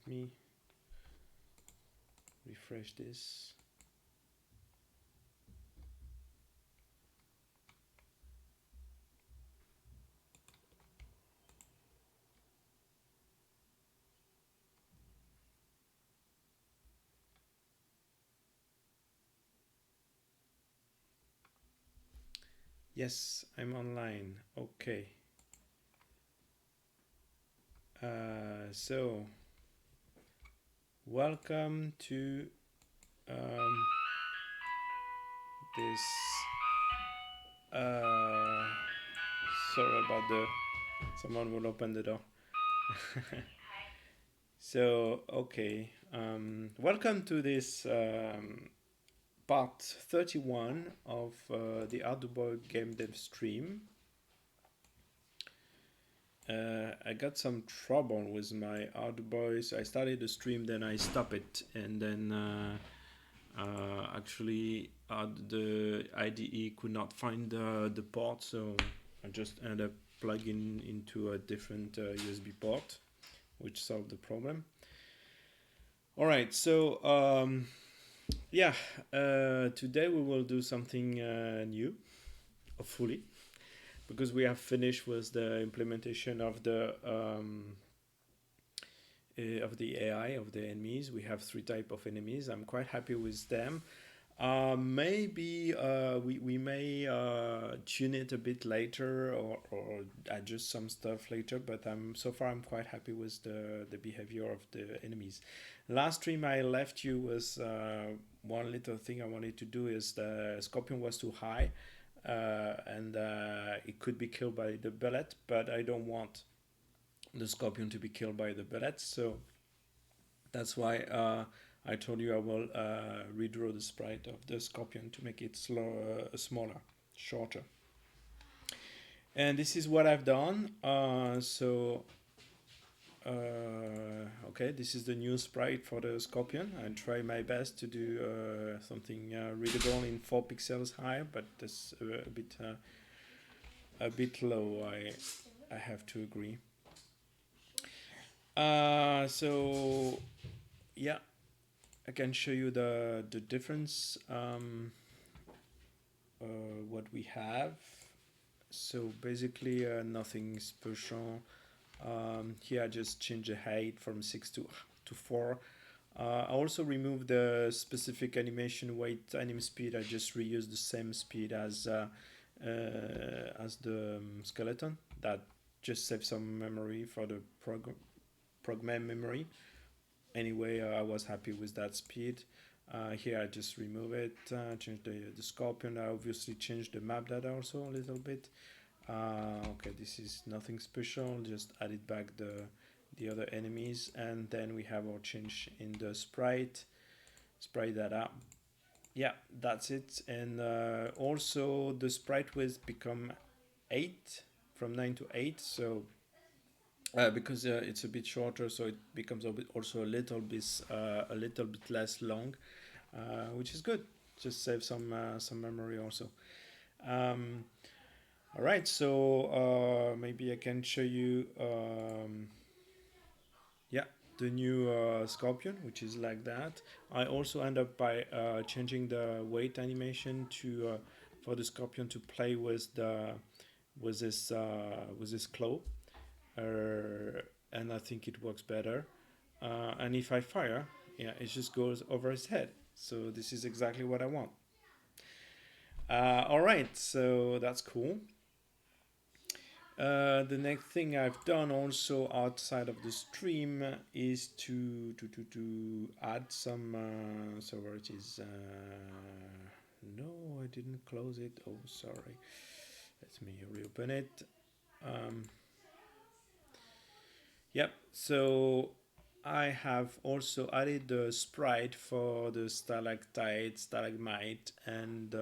Let me refresh this. Yes, I'm online. Okay. So welcome to this. Sorry about the. Someone will open the door. So okay. Welcome to this part 31 of the Arduboy game dev stream. I got some trouble with my Arduboy, so I started the stream, then I stopped it, and then actually the IDE could not find the port, so I just ended up plugging into a different USB port, which solved the problem. All right, so yeah, today we will do something new, hopefully, because we have finished with the implementation of the AI of the enemies. We have three type of enemies. I'm quite happy with them. Maybe we may tune it a bit later or adjust some stuff later, but so far I'm quite happy with the behavior of the enemies. Last stream I left you was one little thing I wanted to do is the scorpion was too high, and it could be killed by the bullet, but I don't want the scorpion to be killed by the bullet, so that's why I told you I will redraw the sprite of the scorpion to make it smaller, shorter. And this is what I've done. Okay, this is the new sprite for the scorpion. I try my best to do something readable in 4 pixels high, but that's a bit low. I have to agree. So yeah, I can show you the difference. What we have. So basically nothing special. Here I just change the height from 6 to 4. I also removed the specific animation weight anim speed. I just reused the same speed as the skeleton. That just saves some memory for the program memory. Anyway, I was happy with that speed. Here I just remove it, change the scorpion. I obviously changed the map data also a little bit. Okay, this is nothing special, just added back the other enemies, and then we have our change in the sprite data. Yeah, that's it. And also the sprite width become 8 from 9 to 8, so because it's a bit shorter, so it becomes also a little bit less long, which is good. Just save some memory also. All right, so maybe I can show you, yeah, the new scorpion, which is like that. I also end up by changing the weight animation to for the scorpion to play with this claw, and I think it works better. And if I fire, yeah, it just goes over his head. So this is exactly what I want. All right, so that's cool. The next thing I've done also outside of the stream is to add some. So where it is? No, I didn't close it. Oh, sorry. Let me reopen it. Yep. So I have also added the sprite for the stalactite, stalagmite, and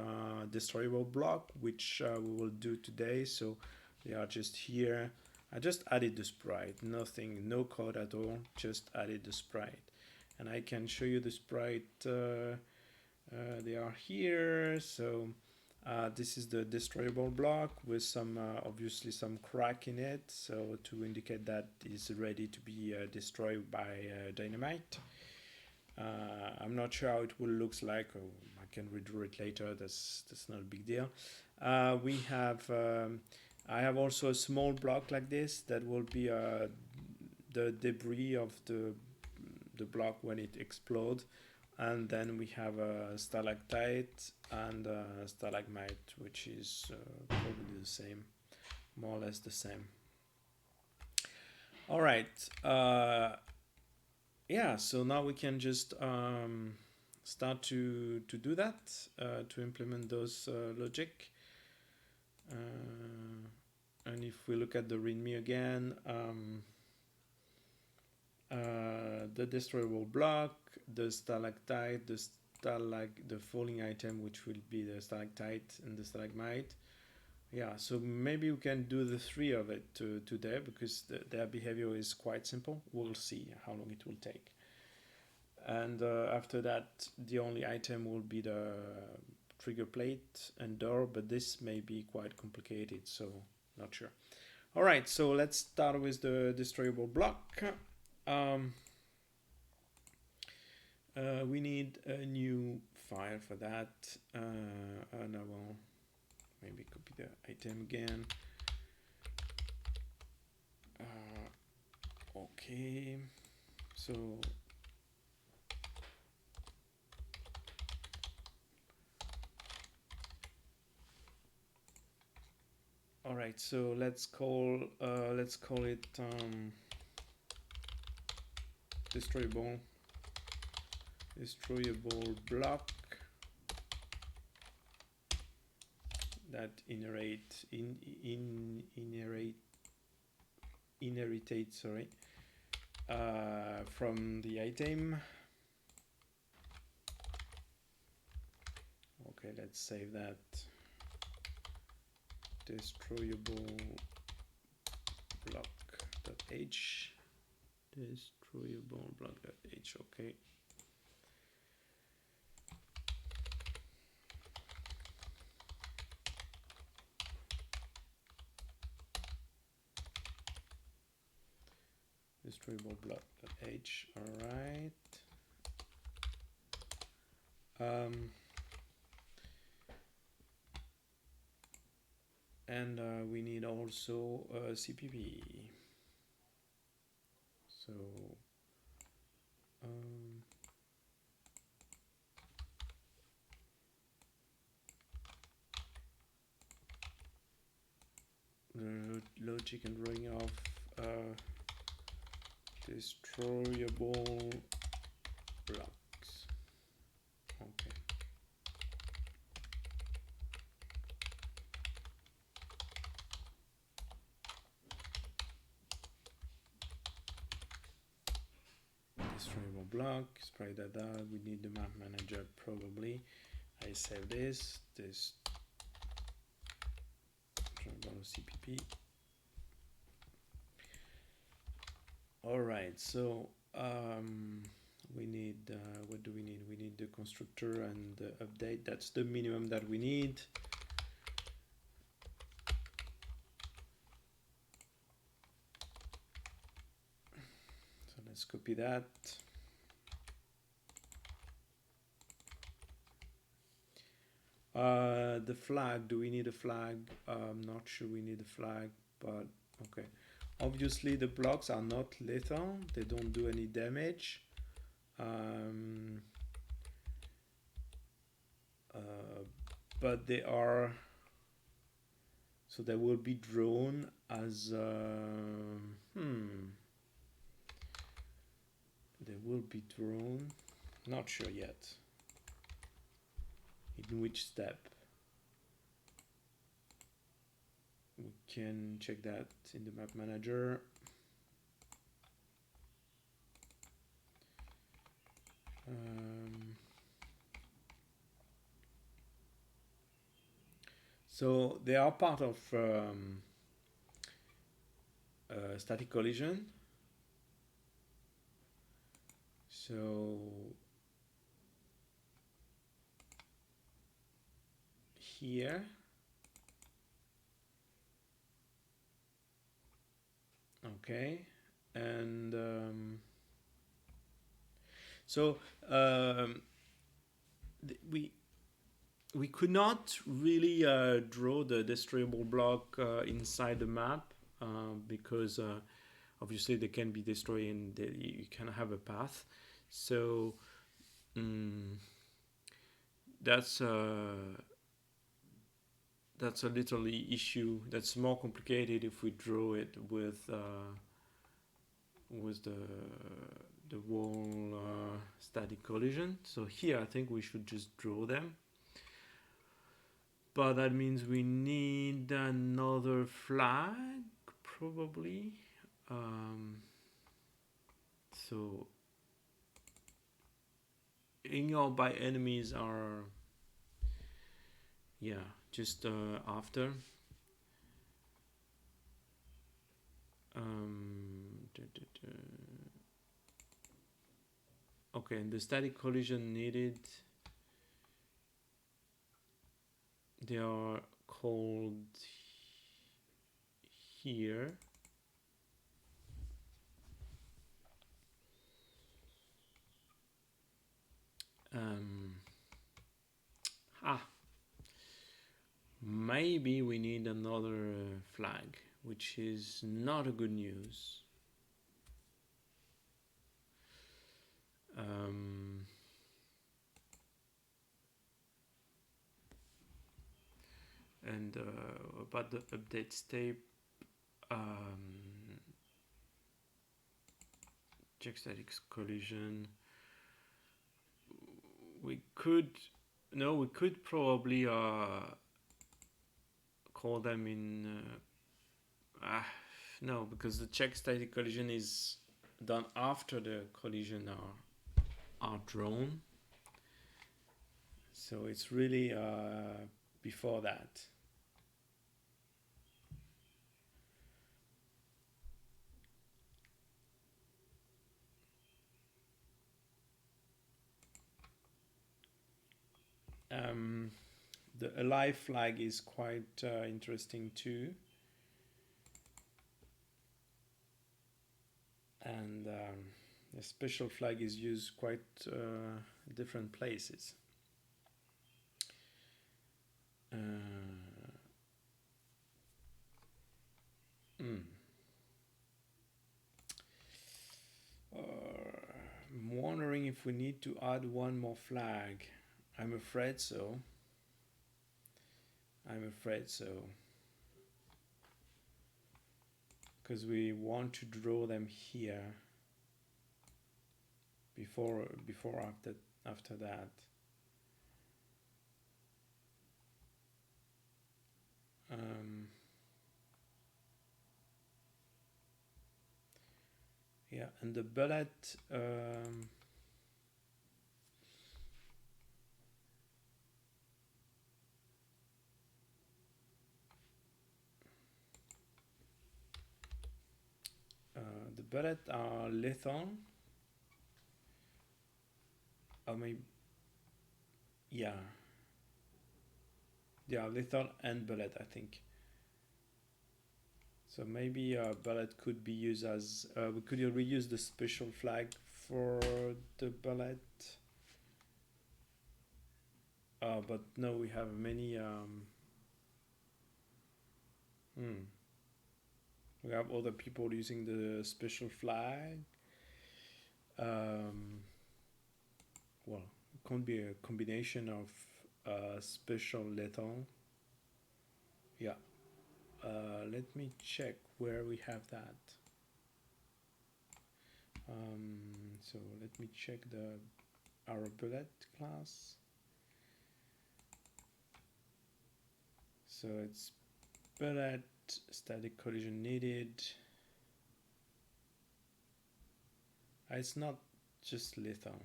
destroyable block, which we will do today. So they are just here. I just added the sprite, nothing, no code at all, just added the sprite. And I can show you the sprite. They are here. So This is the destroyable block with some obviously some crack in it, so to indicate that it's ready to be destroyed by dynamite. I'm not sure how it will looks like. Or I can redraw it later. That's not a big deal. We have I have also a small block like this that will be the debris of the block when it explodes. And then we have a stalactite and a stalagmite, which is probably the same, more or less the same. All right. Yeah, so now we can just start to do that, to implement those logic. And if we look at the README again, the destroyable block, the stalactite, the falling item, which will be the stalactite and the stalagmite. Yeah, so maybe we can do the three of it today because their behavior is quite simple. We'll see how long it will take. And after that, the only item will be the trigger plate and door, but this may be quite complicated, so not sure. All right, so let's start with the destroyable block. We need a new file for that, and I will maybe copy the item again. Okay, so all right, so let's call it destroyable block that inherited from the item. Okay, let's save that. Destroyable block.h. Destroyable block.h. Okay. Destroyable block.h. All right. And we need also CPP. So the logic and drawing of destroyable blocks. Okay. Destroyable block, spray that out. We need the map manager probably. I save this CPP. All right, so we need what do we need? We need the constructor and the update. That's the minimum that we need. So let's copy that. The flag, do we need a flag? I'm not sure we need a flag, but okay. Obviously the blocks are not lethal, they don't do any damage. But they are, so they will be drawn as they will be drawn, not sure yet. In which step? We can check that in the map manager. So they are part of static collision. So here. Okay, and so we could not really draw the destroyable block inside the map because obviously they can be destroyed and you can have a path. So that's a little issue. That's more complicated if we draw it with the wall static collision. So here I think we should just draw them. But that means we need another flag, probably. So ignored by enemies are, yeah, just after. Okay, and the static collision needed, they are called here. Maybe we need another flag, which is not a good news. And about the update step, check static collision. We could probably call them in. No, because the check static collision is done after the collision are drawn. So it's really before that. The alive flag is quite interesting too. And the special flag is used quite different places. I'm wondering if we need to add one more flag. I'm afraid so. Because we want to draw them here before after that. Yeah, and the bullet. The bullet are lethal. Or maybe, yeah, they are lethal and bullet, I think. So maybe a bullet could be used as we could reuse the special flag for the bullet. But no, we have many. We have other people using the special flag. Well, it can't be a combination of special lethal. Yeah. Let me check where we have that. So let me check our bullet class. So it's bullet, static collision needed. It's not just lethal.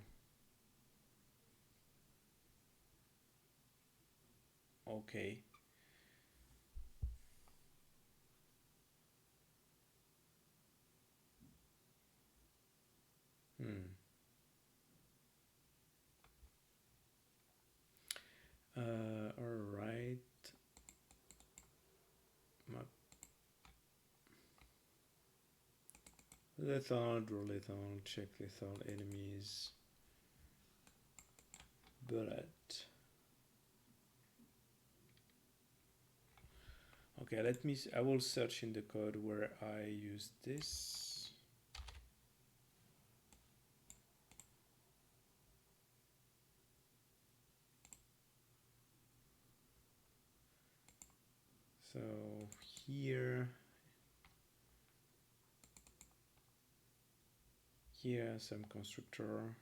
Okay. All right. Lethal, draw lethal, check lethal enemies. Bullet. Okay, I will search in the code where I use this. So here some constructor,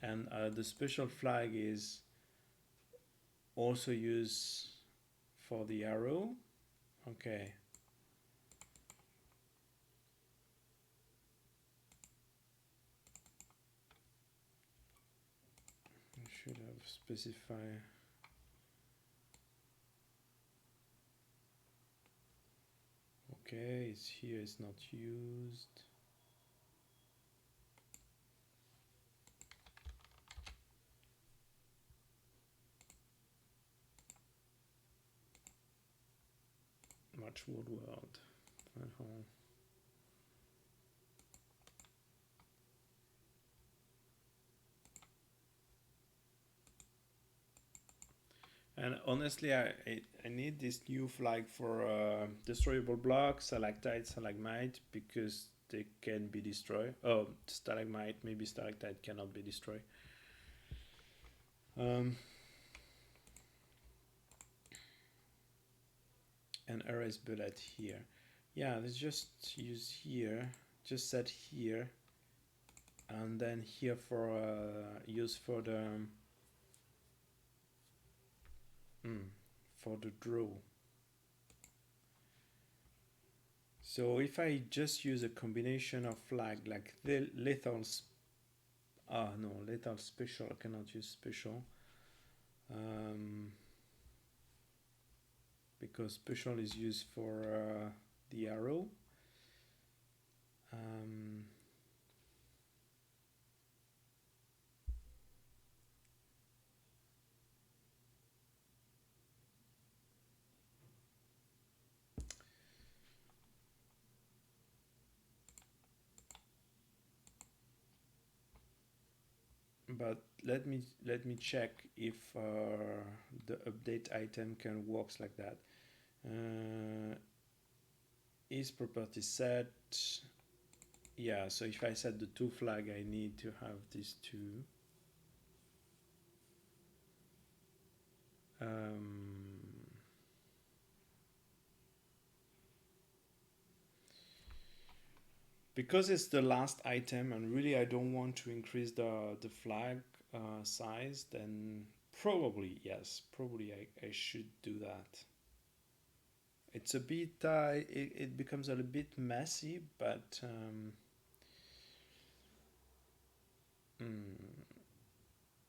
and the special flag is also used for the arrow. Okay. I should have specified. Okay, it's here, it's not used. Much wood world. And honestly, I need this new flag for destroyable blocks, stalactite, stalagmite, because they can be destroyed. Oh, stalagmite, maybe stalactite cannot be destroyed. And erase bullet here. Yeah, let's just use here, just set here, and then here for use for the draw. So if I just use a combination of flag like the lethal, no, lethal special, I cannot use special. Because special is used for the arrow. But let me check if the update item can works like that. Is property set? Yeah, so if I set the two flag, I need to have these two. Because it's the last item and really I don't want to increase the flag size, then probably, yes, probably I should do that. It's a bit, it becomes a little bit messy, but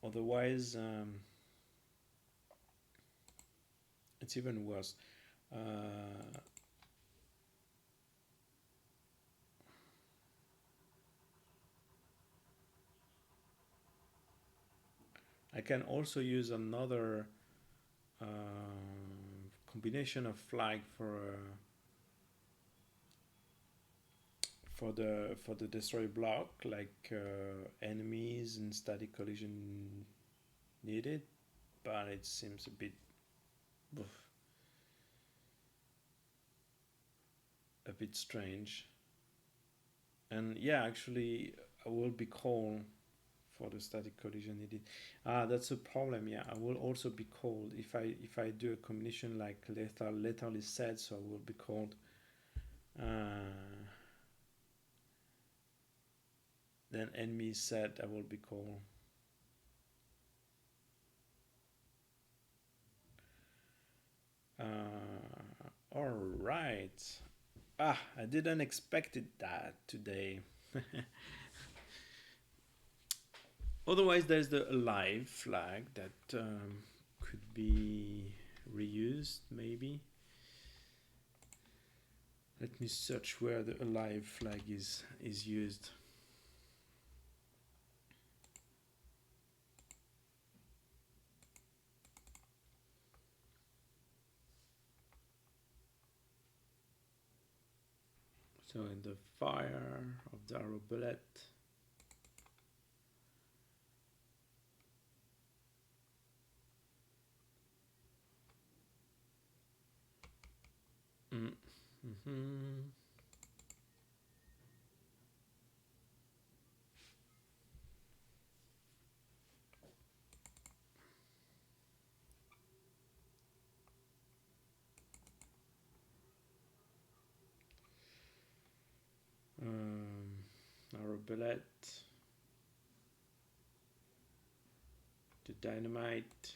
otherwise it's even worse. I can also use another combination of flag for the destroy block, like enemies and static collision needed, but it seems a bit strange. And yeah, actually I will be cold for the static collision needed. That's a problem. Yeah, I will also be cold if I do a combination like lethal is set, so I will be cold. Then enemy is set, I will be cold. All right. I didn't expect that today. Otherwise, there's the alive flag that could be reused, maybe. Let me search where the alive flag is used. So in the fire of the arrow bullet, arrow bullet, the dynamite,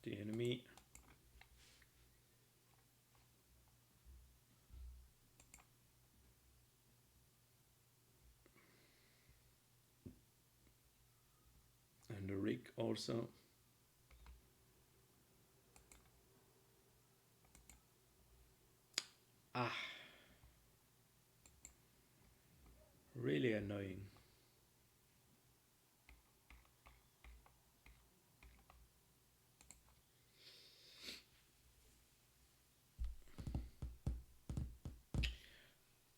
the enemy, and the rig also. Ah, really annoying.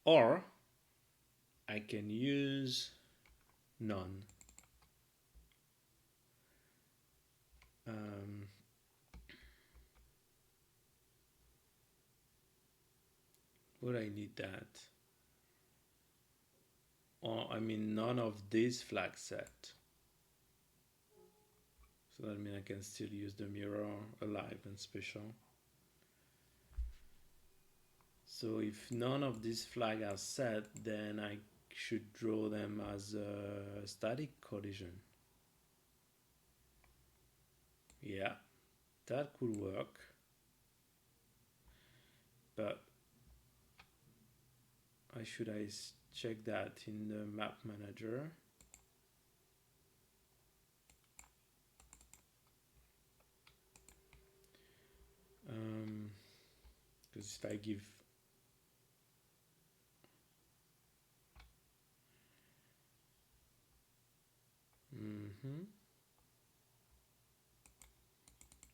Or I can use none. Would I need that? Or I mean none of these flag set. So that means I can still use the mirror alive and special. So if none of these flags are set, then I should draw them as a static collision. Yeah, that could work. But I check that in the map manager? Because if I give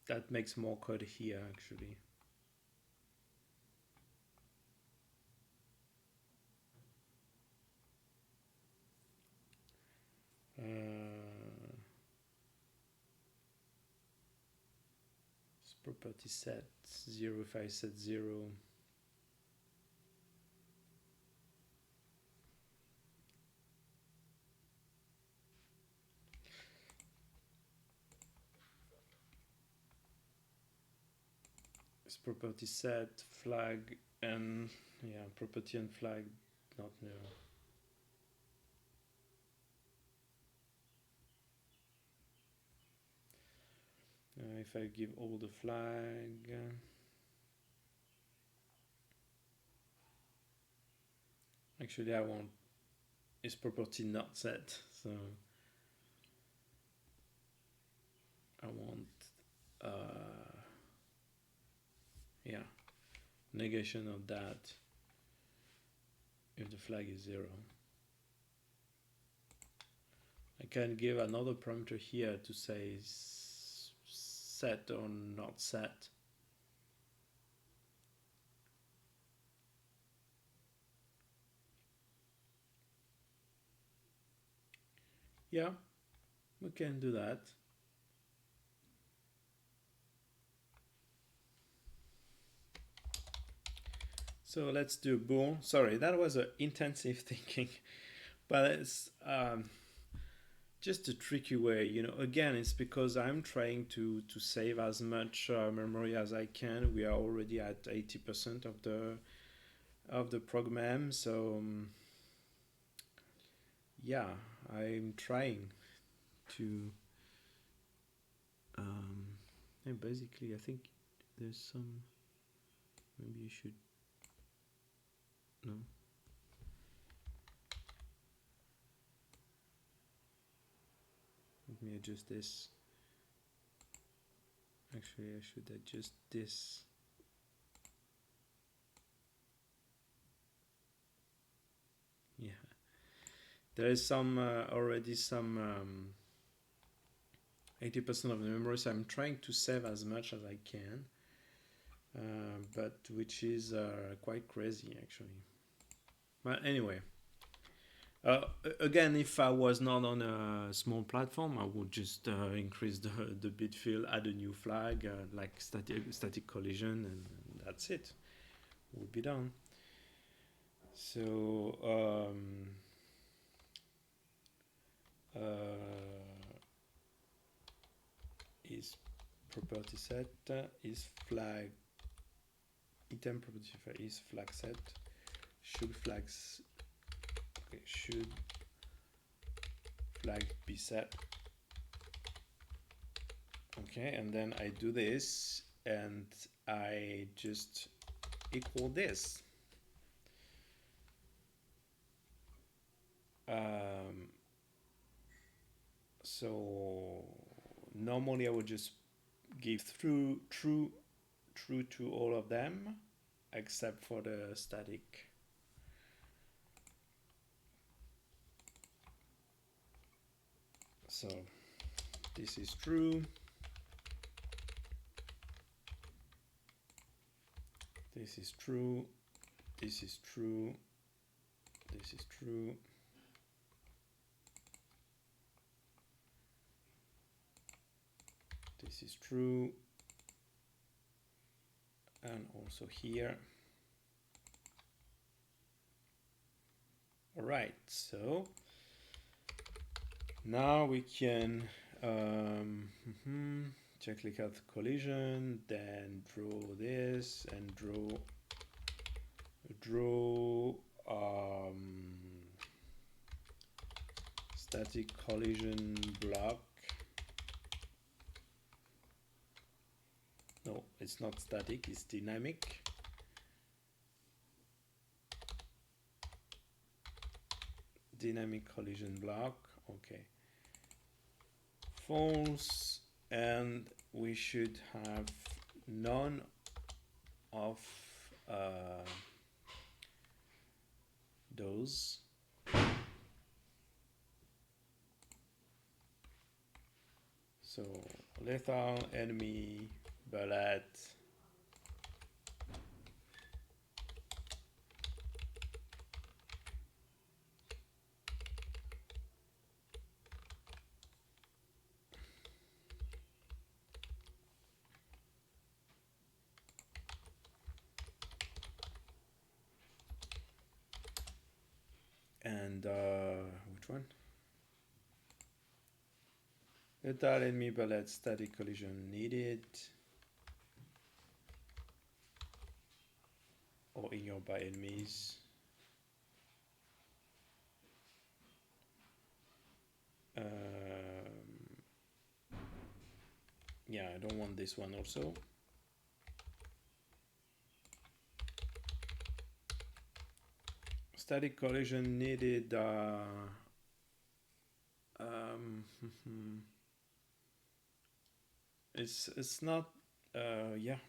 that makes more code here actually. Property set 0 if I set 0. It's property set flag and yeah, property and flag not new. If I give all the flag, actually I want is property not set, so I want yeah, negation of that if the flag is 0. I can give another parameter here to say set or not set. Yeah, we can do that. So let's do bool. Sorry, that was an intensive thinking, but it's just a tricky way. You know, again, it's because I'm trying to save as much memory as I can. We are already at 80% of the program, so yeah, I'm trying to. And basically, I think there's some. Maybe you should. No. Let me adjust this. Actually, I should adjust this. Yeah, there is some already some 80% of the memory, so I'm trying to save as much as I can, but which is quite crazy actually. But anyway, again, if I was not on a small platform, I would just increase the bit field, add a new flag like static collision, and that's it. We'll be done. So is property set is flag item property is flag set should flags okay should flag be set. Okay, and then I do this and I just equal this. So normally I would just give true to all of them except for the static. So this is true, this is true, this is true, this is true, this is true, and also here. All right, so now we can click out the collision, then draw this and draw static collision block. No, it's not static, it's dynamic. Dynamic collision block, okay. False, and we should have none of those. So lethal, enemy, bullet, and which one? Lethal, enemy, bullet, static collision needed, or ignored by enemies. Yeah, I don't want this one also. Static collision needed. It's not. Yeah.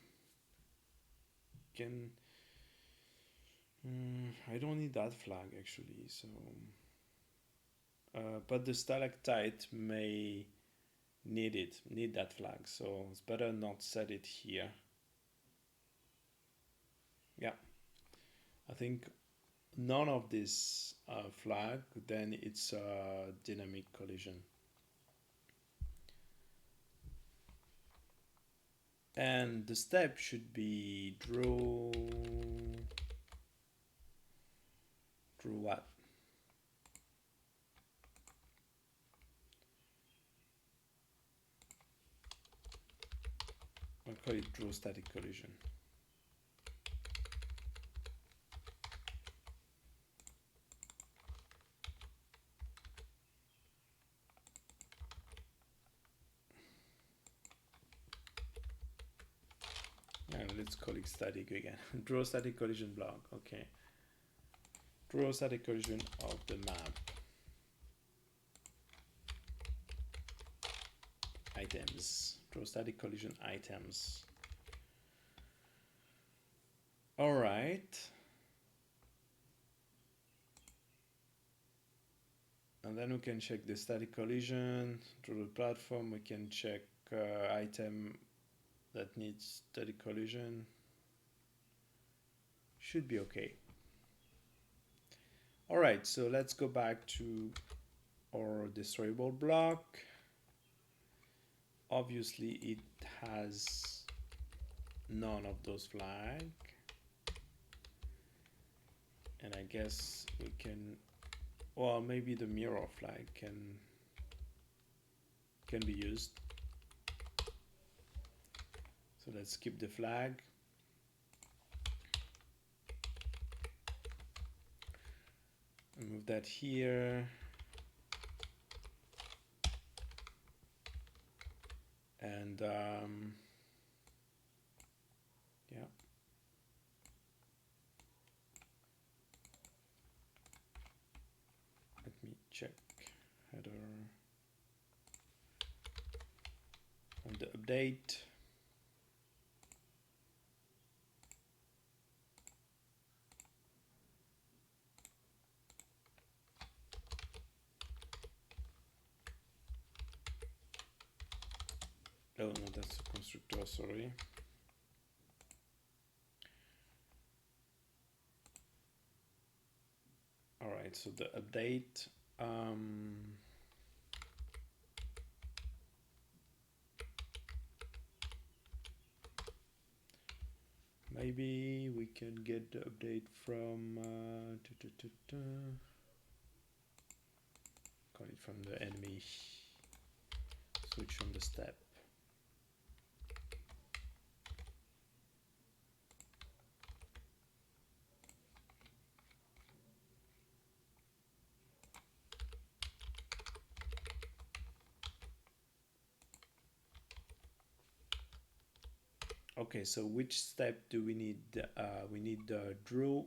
Can. I don't need that flag actually. So. But the stalactite may need that flag, so it's better not set it here. Yeah, I think none of this flag, then it's a dynamic collision. And the step should be draw what? I'll call it draw static collision. And let's call it static again. Draw static collision block, okay. Draw static collision of the map. Items. Draw static collision items. All right. And then we can check the static collision through the platform. We can check item that needs static collision. Should be okay. All right, so let's go back to our destroyable block. Obviously, it has none of those flags. And I guess we can, well, maybe the mirror flag can be used. So let's skip the flag. Move that here. And yeah. Let me check header on the update. Oh no, that's a constructor, sorry. All right, so the update. Maybe we can get the update from call it from the enemy. Switch from the step. Okay, so which step do we need? We need the draw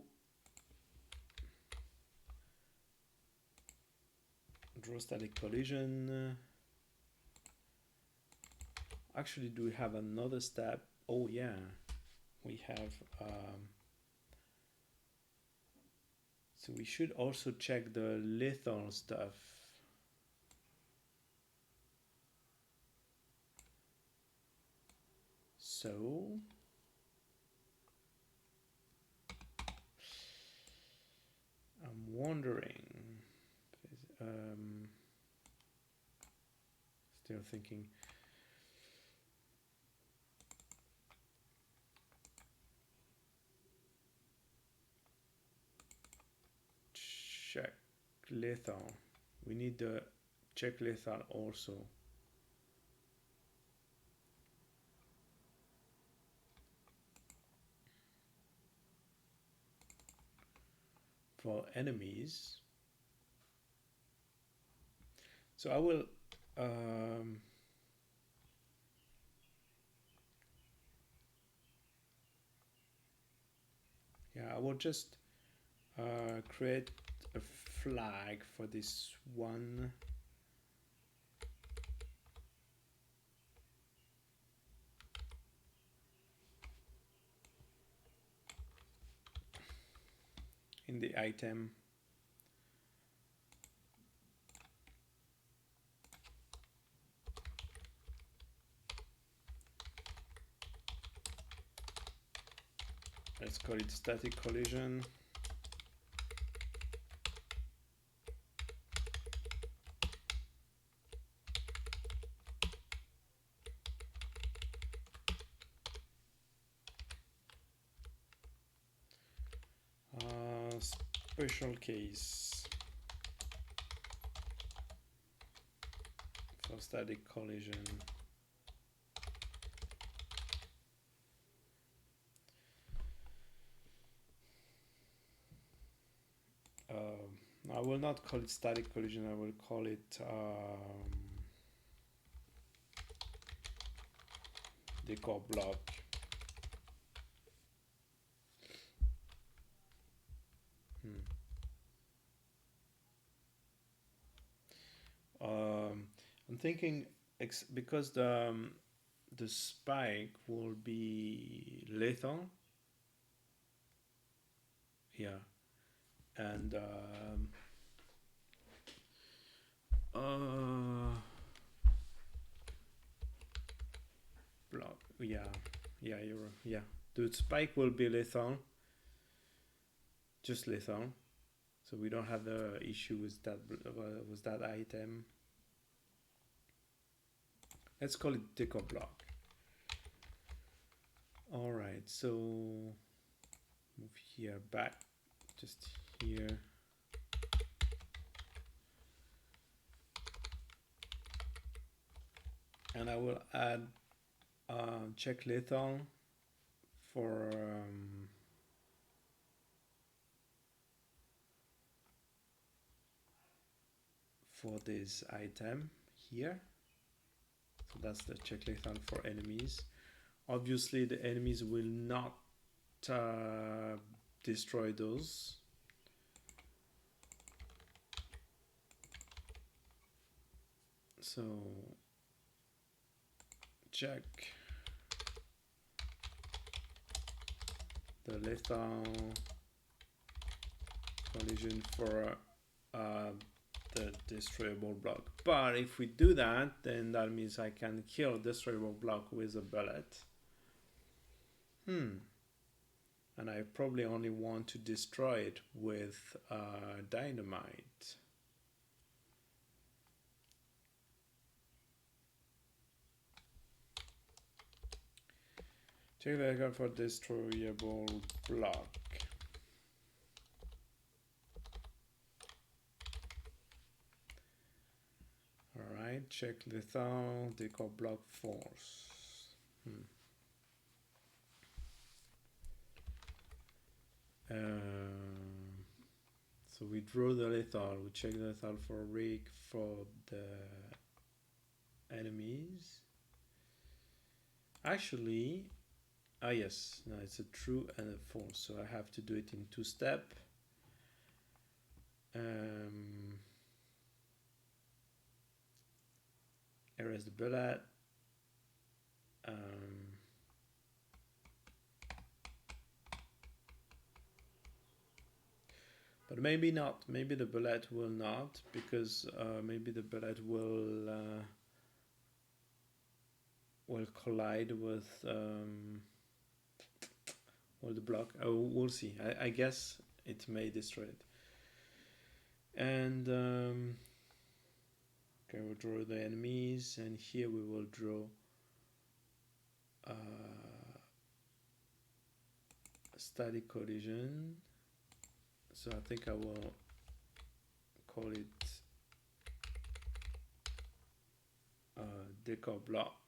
static collision. Actually, do we have another step? Oh yeah, we have. So we should also check the lethal stuff. So I'm wondering, still thinking. Check lethal. We need the check lethal also. For enemies. So I will yeah, I will just create a flag for this one. In the item. Let's call it static collision. Special case for static collision. I will not call it static collision, I will call it decor block. I'm thinking because the spike will be lethal. Yeah, and Block. Yeah, yeah. The spike will be lethal, just lethal. So we don't have the issue with that item. Let's call it deco block. All right, so move here back, just here. And I will add check lethal for this item here. So that's the check lethal for enemies. Obviously the enemies will not destroy those. So check the lethal collision for the destroyable block. But if we do that, then that means I can kill destroyable block with a bullet. And I probably only want to destroy it with dynamite. Check the record for destroyable block. Alright, check lethal, deco block force. So we draw the lethal, we check the lethal for rig for the enemies. Actually, yes, no, it's a true and a false, so I have to do it in 2-step. Erase the bullet. But maybe not. Maybe the bullet will not, because maybe the bullet will collide with the block. Oh, we'll see. I guess it may destroy it. And okay, we'll draw the enemies, and here we will draw a static collision. So I think I will call it deco block.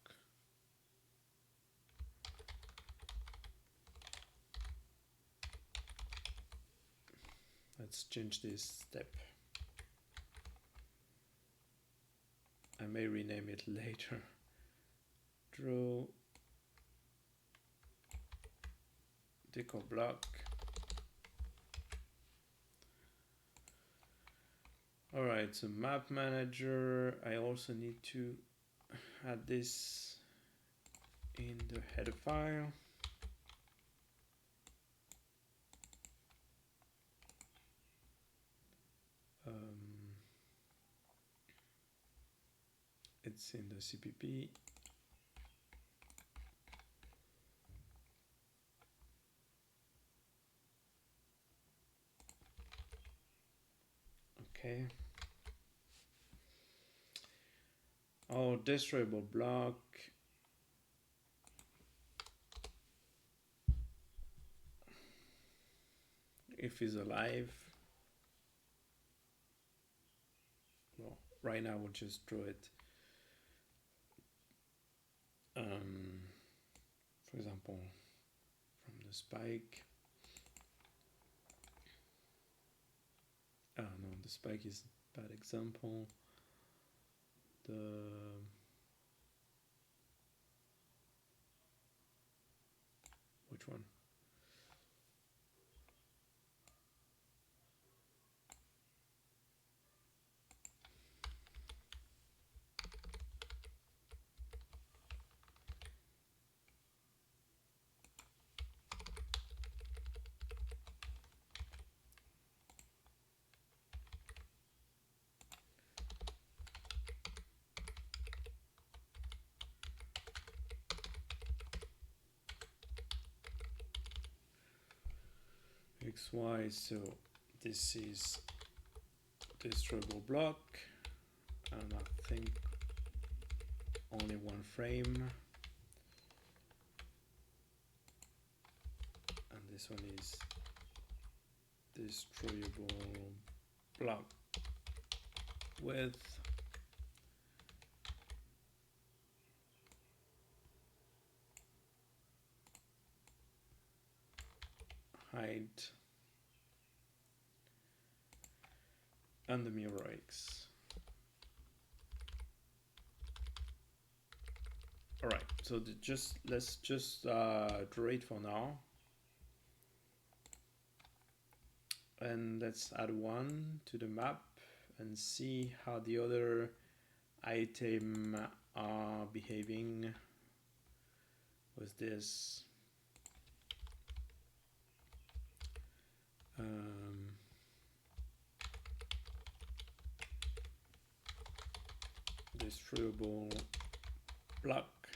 Let's change this step. I may rename it later. Draw deco block. Alright, so map manager, I also need to add this in the header file. It's in the CPP. Okay. Our destroyable block. If he's alive. Well, right now we'll just draw it. For example, from the spike. Oh no, the spike is a bad example. Which one? XY, so this is destroyable block, and I think only one frame, and this one is destroyable block with height and the mirror X. All right, so let's just draw it for now, and let's add one to the map and see how the other items are behaving with this. Destroyable block.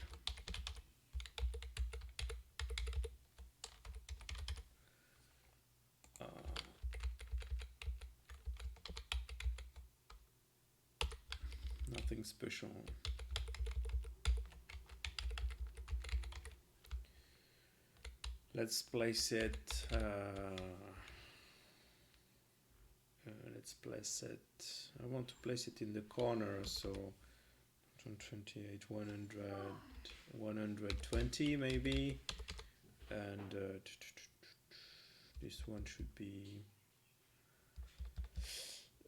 Nothing special. Let's place it. Let's place it. I want to place it in the corner, so 128, 100, 120 maybe, and this one should be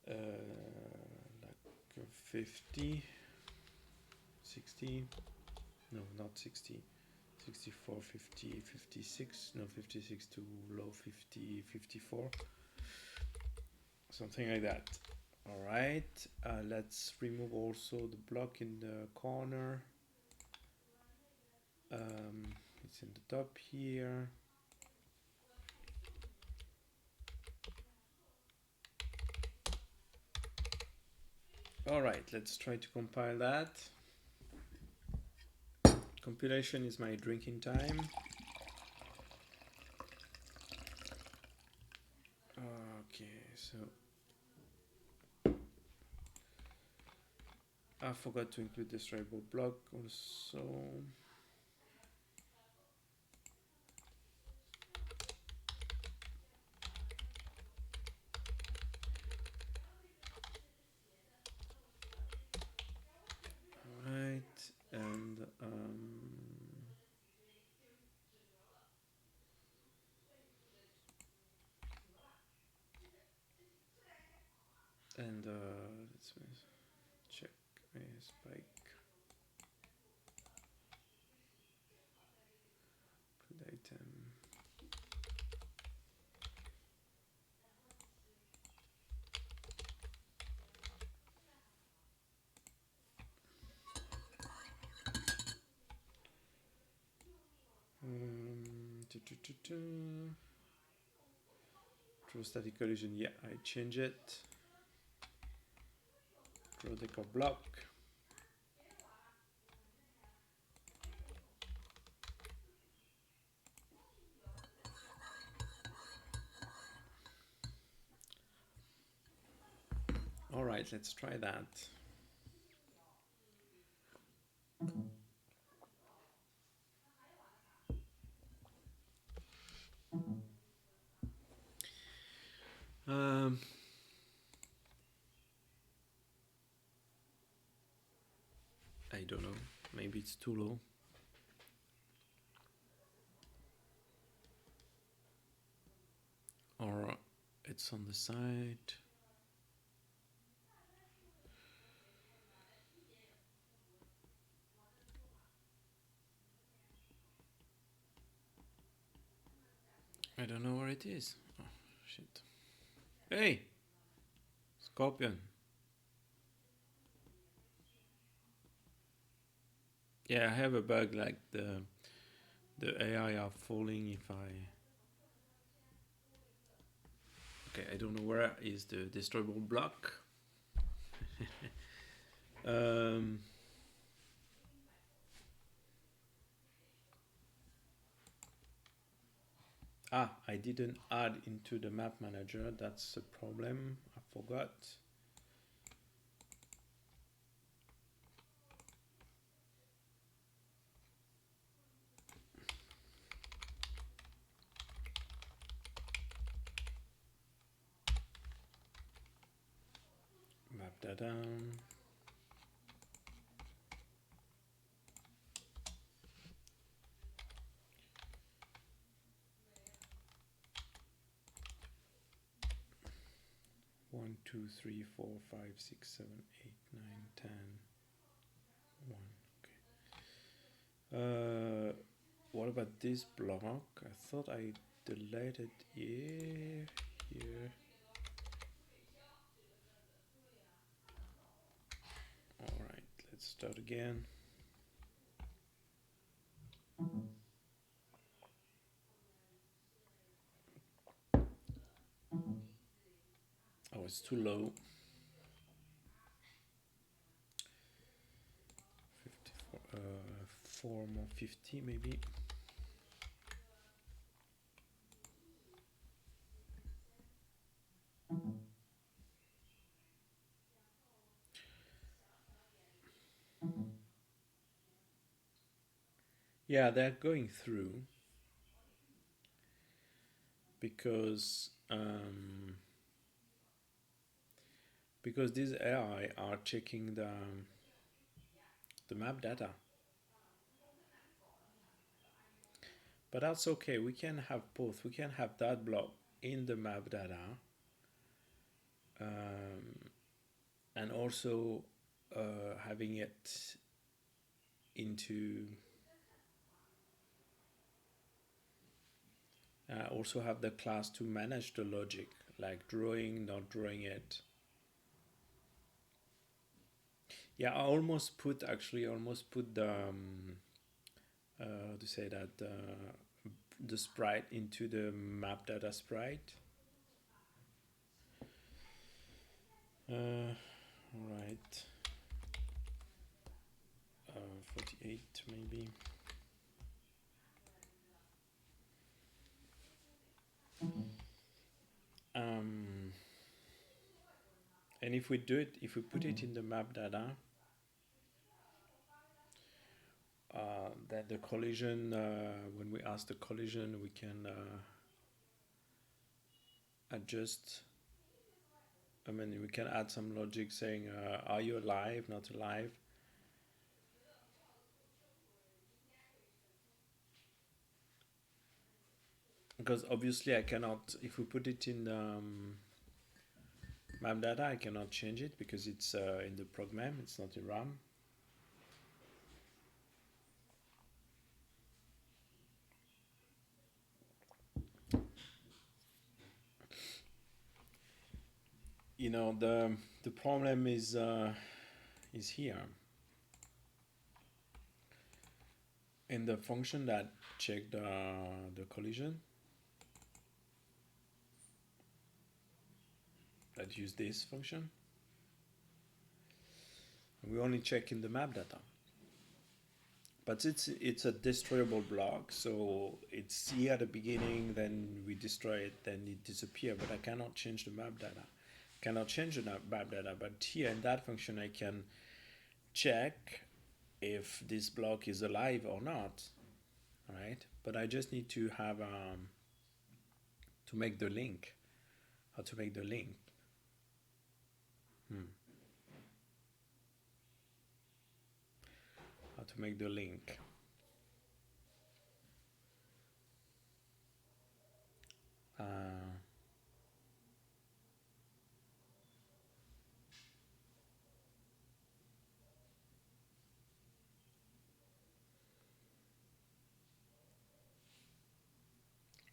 like 50, 60, no, not 60, 64, 50, 56, no, 56 too low, 50, 54, something like that. All right, let's remove also the block in the corner. It's in the top here. All right, let's try to compile that. Compilation is my drinking time. Okay, so I forgot to include the destroyable block also. Right, and let's check spike. Good item. Draw static collision. Yeah, I change it. Draw decor block. All right, let's try that. I don't know, maybe it's too low. Or it's on the side. I don't know where it is. Oh, shit. Hey! Scorpion. Yeah, I have a bug like the AI are falling if I... Okay, I don't know where is the destroyable block. I didn't add into the map manager. That's a problem. I forgot. Map data. 1, 2, 3, 4, 5, 6, 7, 8, 9, 10. 1. Okay. What about this block? I thought I deleted here. Alright, let's start again. Oh, it's too low. 54, 4 more 50 maybe. Yeah, they're going through because these AI are checking the map data. But that's okay. We can have both. We can have that block in the map data, and also having it into also have the class to manage the logic, like drawing, not drawing it. Yeah, I almost put the to say that the sprite into the map data sprite. All right. 48 maybe. And if we do it, if we put it in the map data, then the collision, when we ask the collision, we can adjust. I mean, we can add some logic saying, are you alive, not alive? Because obviously I cannot, if we put it in map data, I cannot change it because it's in the program, it's not in RAM. You know, the problem is here. In the function that check the collision, that use this function, we only check in the map data. But it's a destroyable block, so it's here at the beginning, then we destroy it, then it disappears. But I cannot change the map data. Cannot change the map data. But here in that function, I can check if this block is alive or not. All right. But I just need to have to make the link. How to make the link? How to make the link?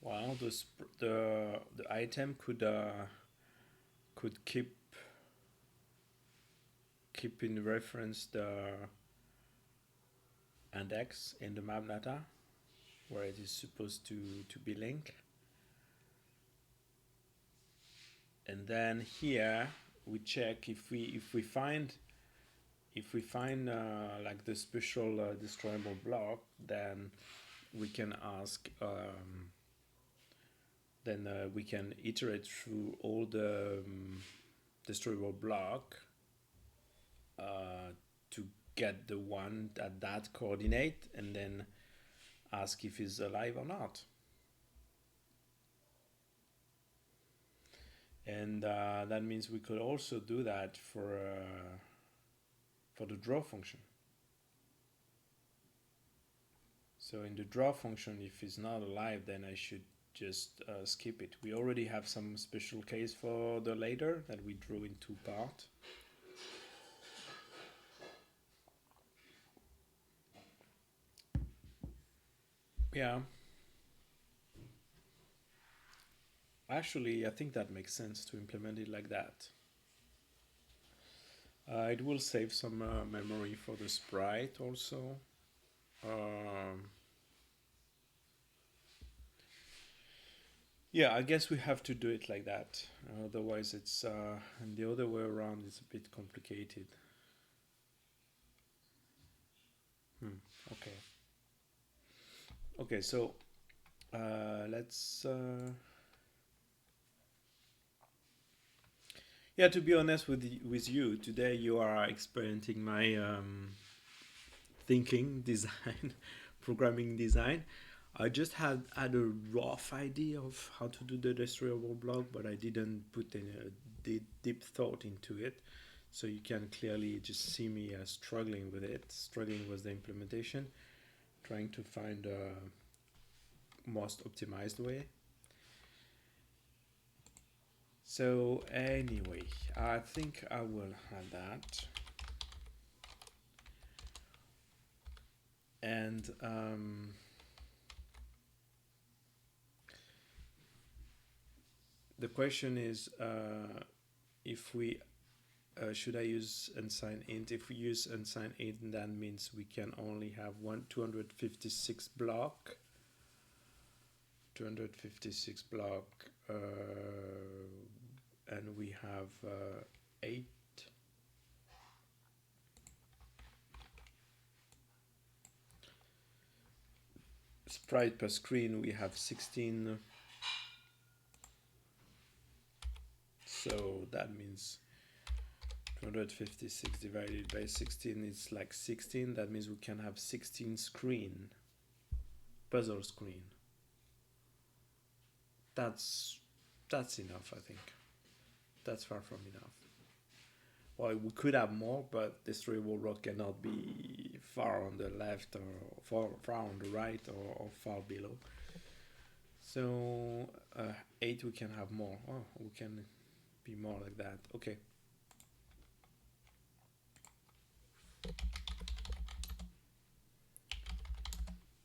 Well, the item could keep in reference the index in the map data where it is supposed to be linked. And then here we check if we find like the special destroyable block, then we can ask then we can iterate through all the destroyable block to get the one at that coordinate, and then ask if it's alive or not. And that means we could also do that for the draw function. So in the draw function, if it's not alive, then I should just skip it. We already have some special case for the later that we drew in two parts. Yeah. Actually, I think that makes sense to implement it like that. It will save some memory for the sprite also. Yeah, I guess we have to do it like that. Otherwise, it's and the other way around is a bit complicated. Okay. Okay, so let's. Yeah, to be honest with you, today you are experiencing my thinking design, programming design. I just had a rough idea of how to do the destroyable block, but I didn't put any deep thought into it. So you can clearly just see me struggling with it, struggling with the implementation, trying to find the most optimized way. So anyway, I think I will have that. And the question is if we should I use unsigned int? If we use unsigned int, that means we can only have 256 block. 256 block, and we have 8. Sprite per screen, we have 16. So that means 256 divided by 16 is like 16. That means we can have 16 screen, puzzle screen. That's enough, I think. That's far from enough. Well, we could have more, but destroyable block cannot be far on the left or far on the right or far below. So 8 we can have more. Oh, we can be more like that. Okay.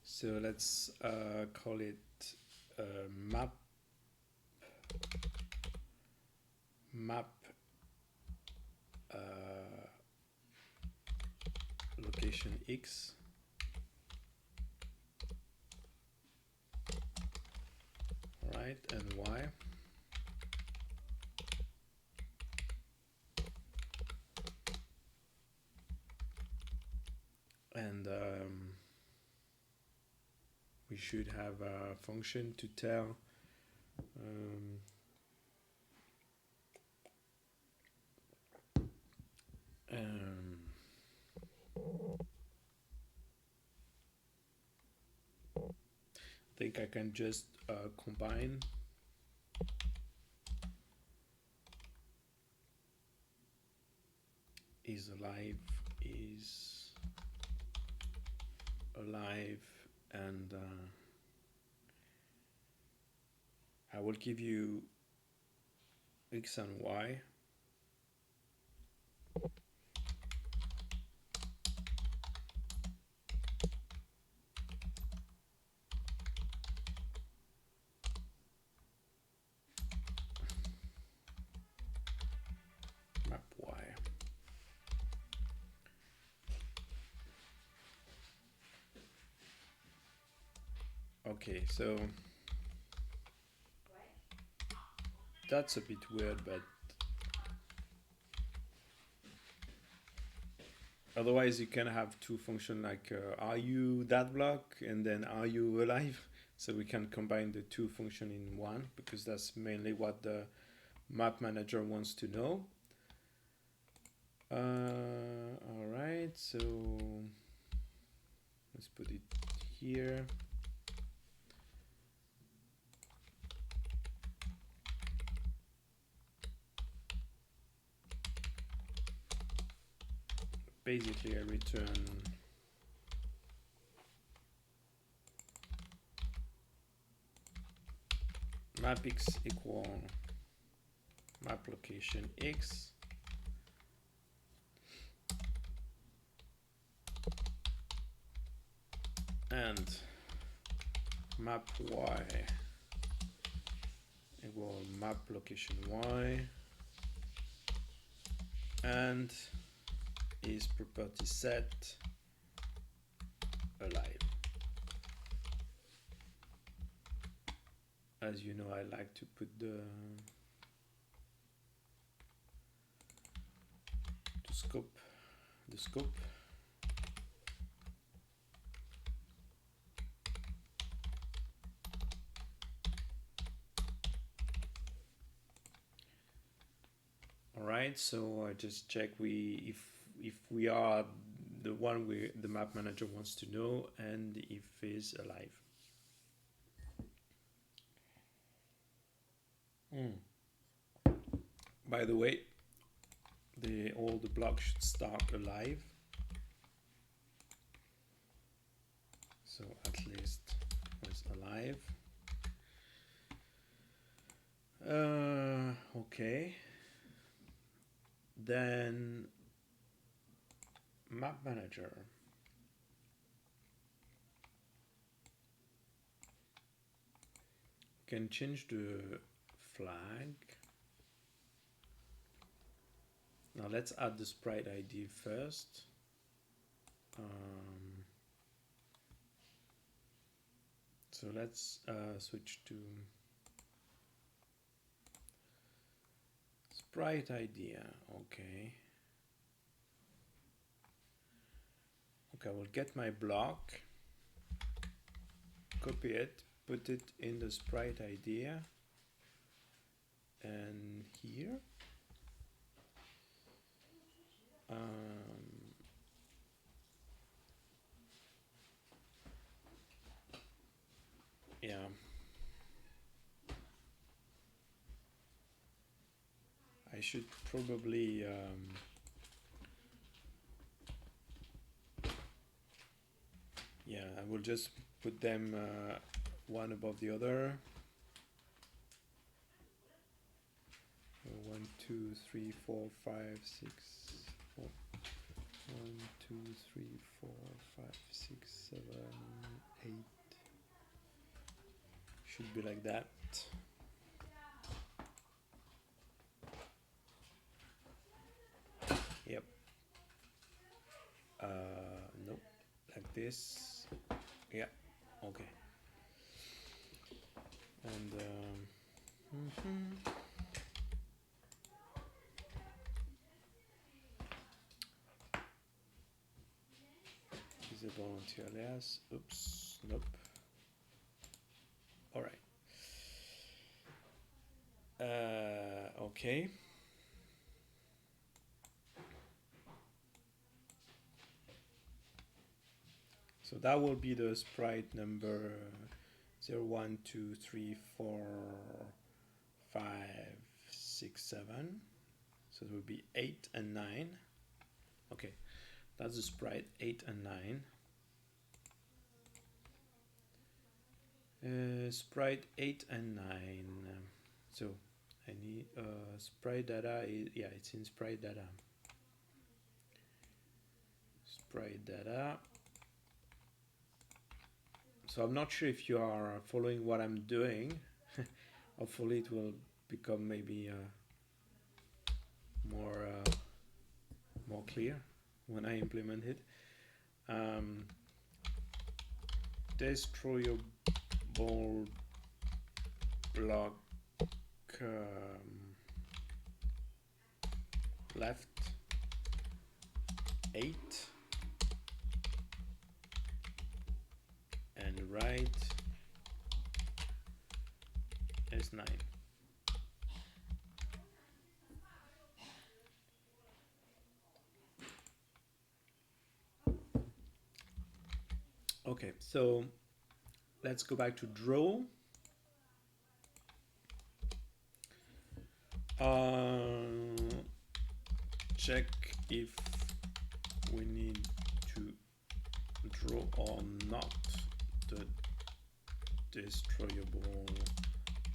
So let's call it map location X. Right, and Y. And we should have a function to tell I think I can just combine is alive, and I will give you X and Y. Map Y. Okay, so that's a bit weird, but otherwise you can have two functions like are you that block and then are you alive, So we can combine the two functions in one, because that's mainly what the map manager wants to know. All right, so let's put it here. Basically, I return map x equal map location x and map y equal map location y, and is property set alive. As you know, I like to put the scope. All right, so I just check if we are the one the map manager wants to know, and if is alive. By the way, all the blocks should start alive. So at least was alive. Okay. Then map manager. Can change the flag. Now let's add the sprite ID first. So let's switch to sprite ID. Okay. Okay, I will get my block, copy it, put it in the sprite ID, and here. Yeah. I should probably yeah, I will just put them one above the other. 1, 2, 3, 4, 5, 6, 4. 1, 2, 3, 4, 5, 6, 7, 8. Should be like that. Yep. Nope. Like this. Yeah. Okay. And visible TLS. Oops. Nope. All right. Okay. So that will be the sprite number 0, 1, 2, 3, 4, 5, 6, 7. So it will be 8 and 9. Okay, that's the sprite 8 and 9. Sprite 8 and 9. So I need sprite data. Yeah, it's in sprite data. Sprite data. So I'm not sure if you are following what I'm doing. Hopefully it will become maybe more clear when I implement it. Destroyable block left 8 and right 9. Okay, so let's go back to draw. Check if we need to draw or not the destroyable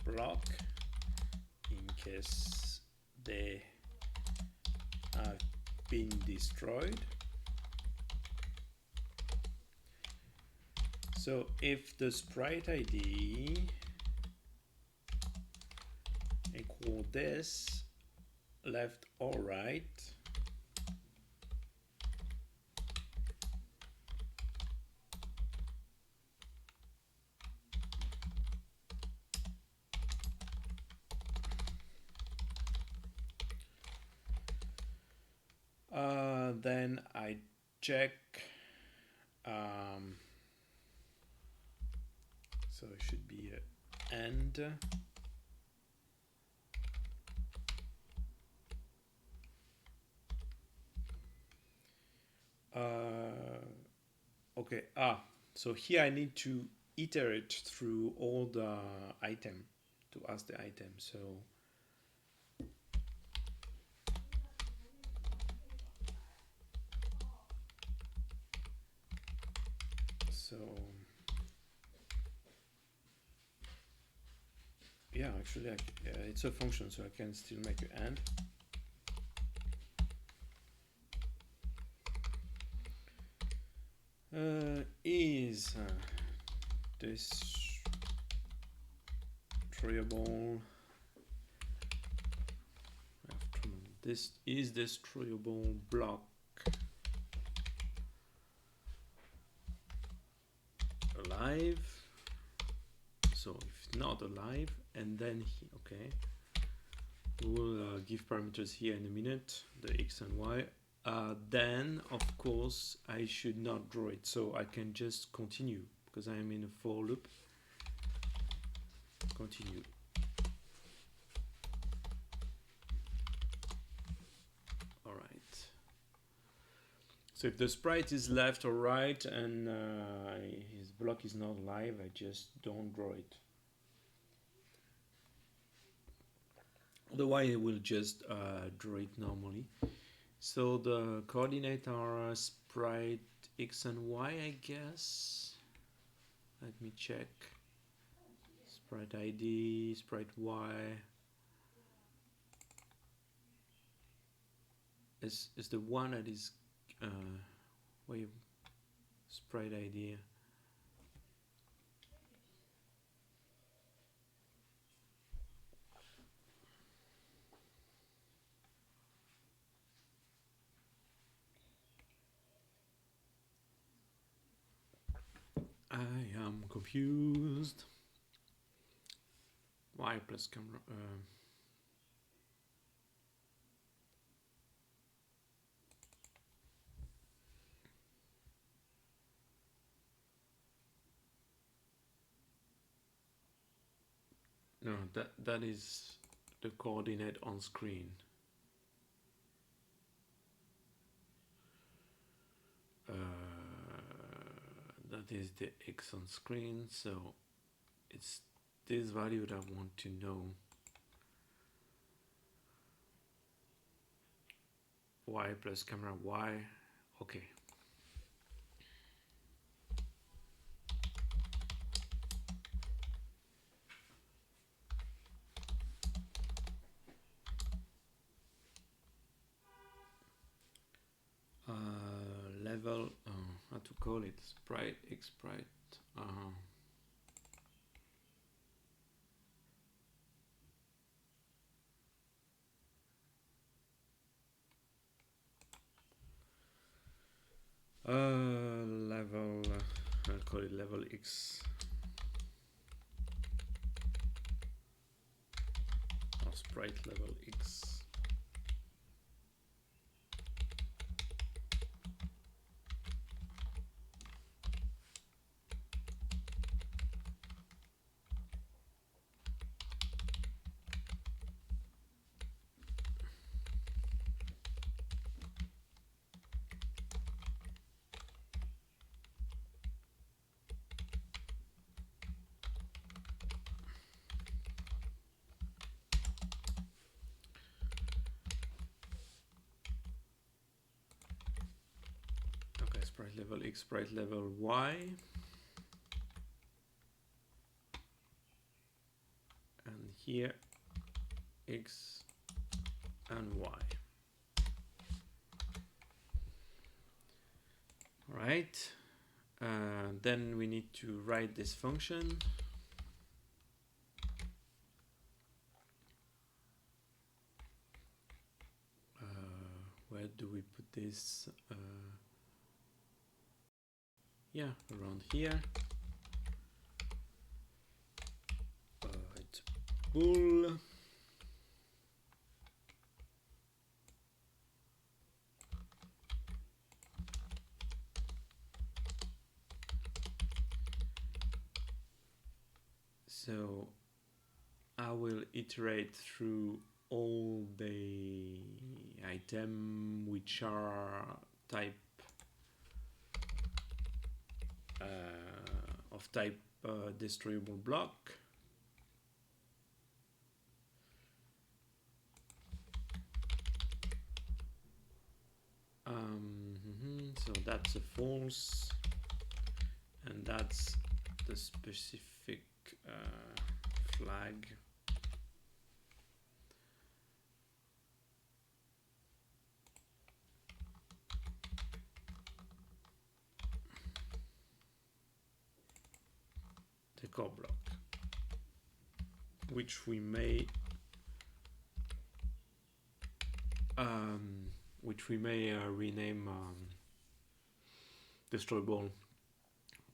block in case they have been destroyed. So if the sprite ID equal this, left or right, then I check, so it should be an and. Okay, so here I need to iterate through all the item to ask the item. So yeah, actually it's a function, so I can still make an and. Is destroyable. This is destroyable block alive. So if not alive, and then okay, we'll give parameters here in a minute, the x and y. Then of course I should not draw it, so I can just continue because I am in a for loop. Continue. All right. So if the sprite is left or right and his block is not live, I just don't draw it. Otherwise, I will just draw it normally. So the coordinates are sprite x and y, I guess. Let me check. Sprite ID, sprite y. Is the one that is wait, sprite ID. I am confused. Y plus camera. No, that is the coordinate on screen. That is the x on screen, so it's this value that I want to know. Y plus camera y. Okay. Level, how to call it? Sprite, X sprite. Level, I'll call it level X. Or sprite level X. sprite level X, sprite level Y, and here X and Y. All right. Then we need to write this function. Where do we put this? Yeah, around here. It's bool. So I will iterate through all the items which are type of type destroyable block. So that's a false, and that's the specific flag. The core block, which we may rename destroyable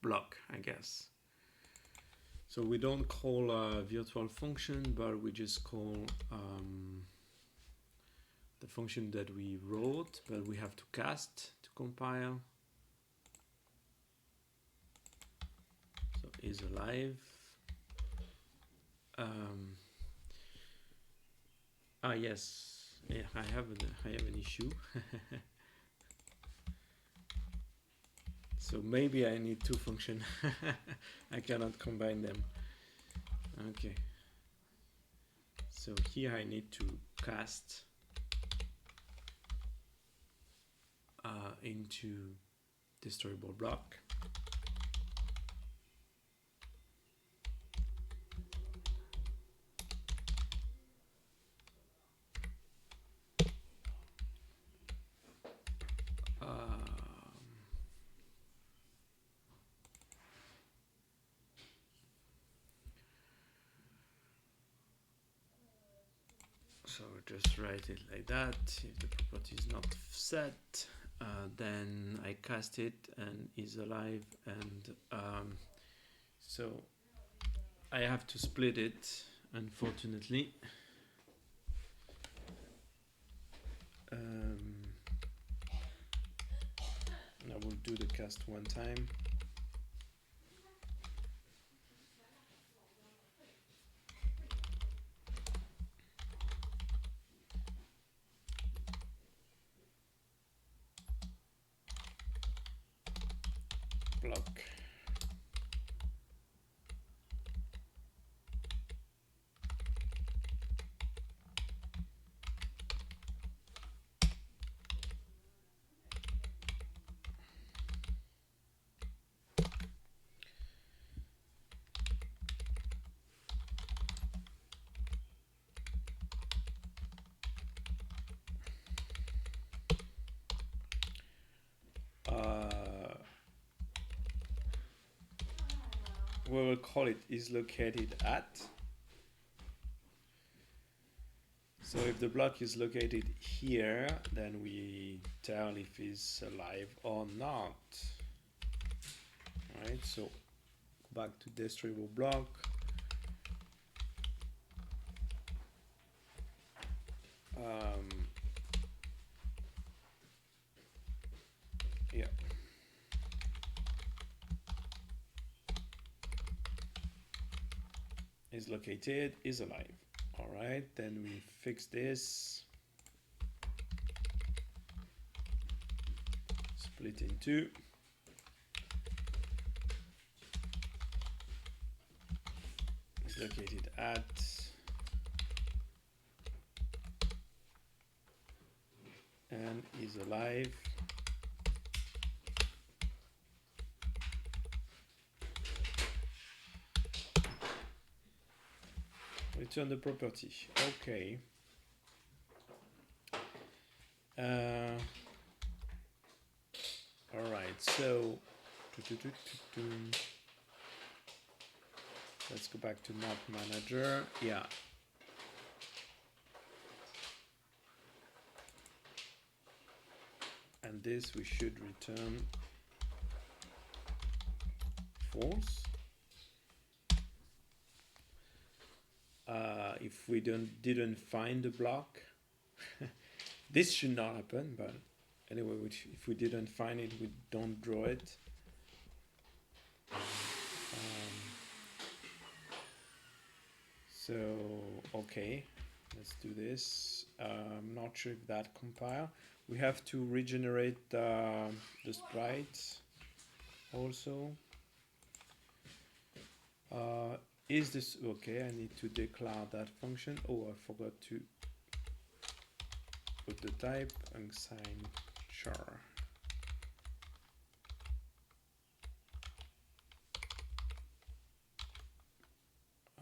block, I guess. So we don't call a virtual function, but we just call the function that we wrote, but we have to cast to compile. So is alive. Yes, yeah, I have an issue. So maybe I need two functions. I cannot combine them. Okay. So here I need to cast into destroyable block. So just write it like that. If the property is not set, then I cast it and is alive, and so I have to split it, unfortunately. I will do the cast one time. Block. We will call it is located at. So if the block is located here, then we tell if it's alive or not. Alright, so back to destroyable block. Yeah. Is located, is alive. All right, then we fix this. Split in two. Is located at. And is alive. return the property. Okay. All right, so let's go back to Map Manager. Yeah. And this we should return false. If we didn't find the block, this should not happen, but anyway, if we didn't find it, we don't draw it. So, okay, let's do this. I'm not sure if that compile. We have to regenerate the sprites also. Is this okay? I need to declare that function. Oh, I forgot to put the type unsigned char.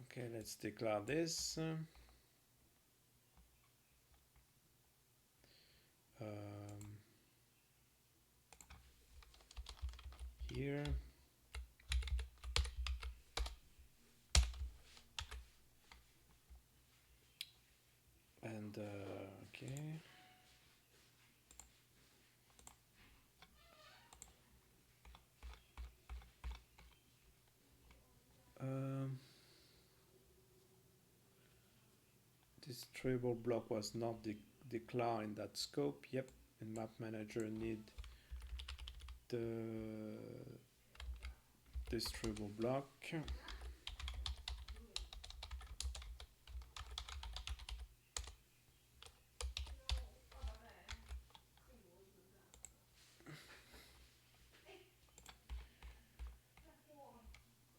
Okay, let's declare this. Here. And okay. This destroyable block was not declared in that scope. Yep, and Map Manager need the destroyable block.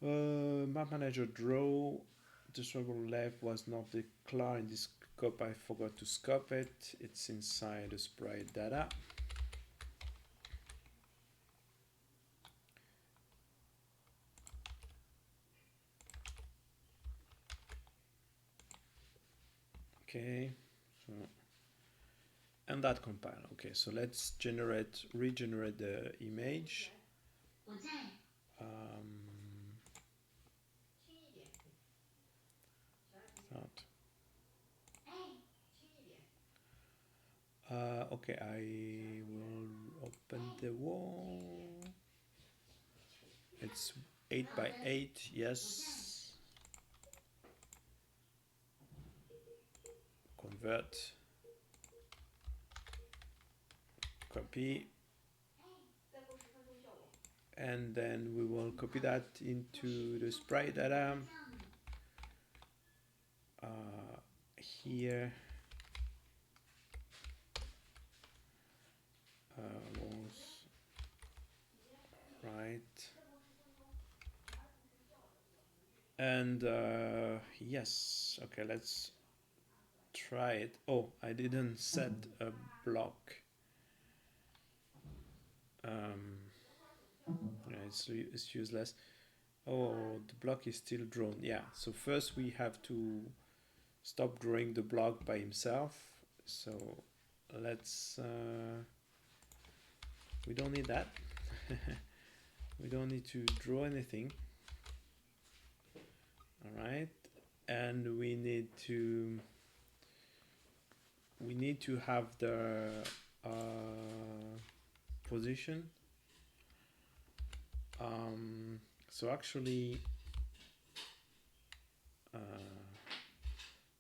Map Manager draw destroyable left was not declared in this scope. I forgot to scope it. It's inside the sprite data. Okay, so and that compile. Okay, so let's regenerate the image. Okay, I will open the wall. It's 8 by 8, yes. Convert. Copy. And then we will copy that into the sprite data. Here. Right. And yes, okay, let's try it. Oh, I didn't set a block. Yeah, it's useless. Oh, the block is still drawn. Yeah, so first we have to stop drawing the block by himself. So let's we don't need that. We don't need to draw anything. All right, and we need to have the position. So actually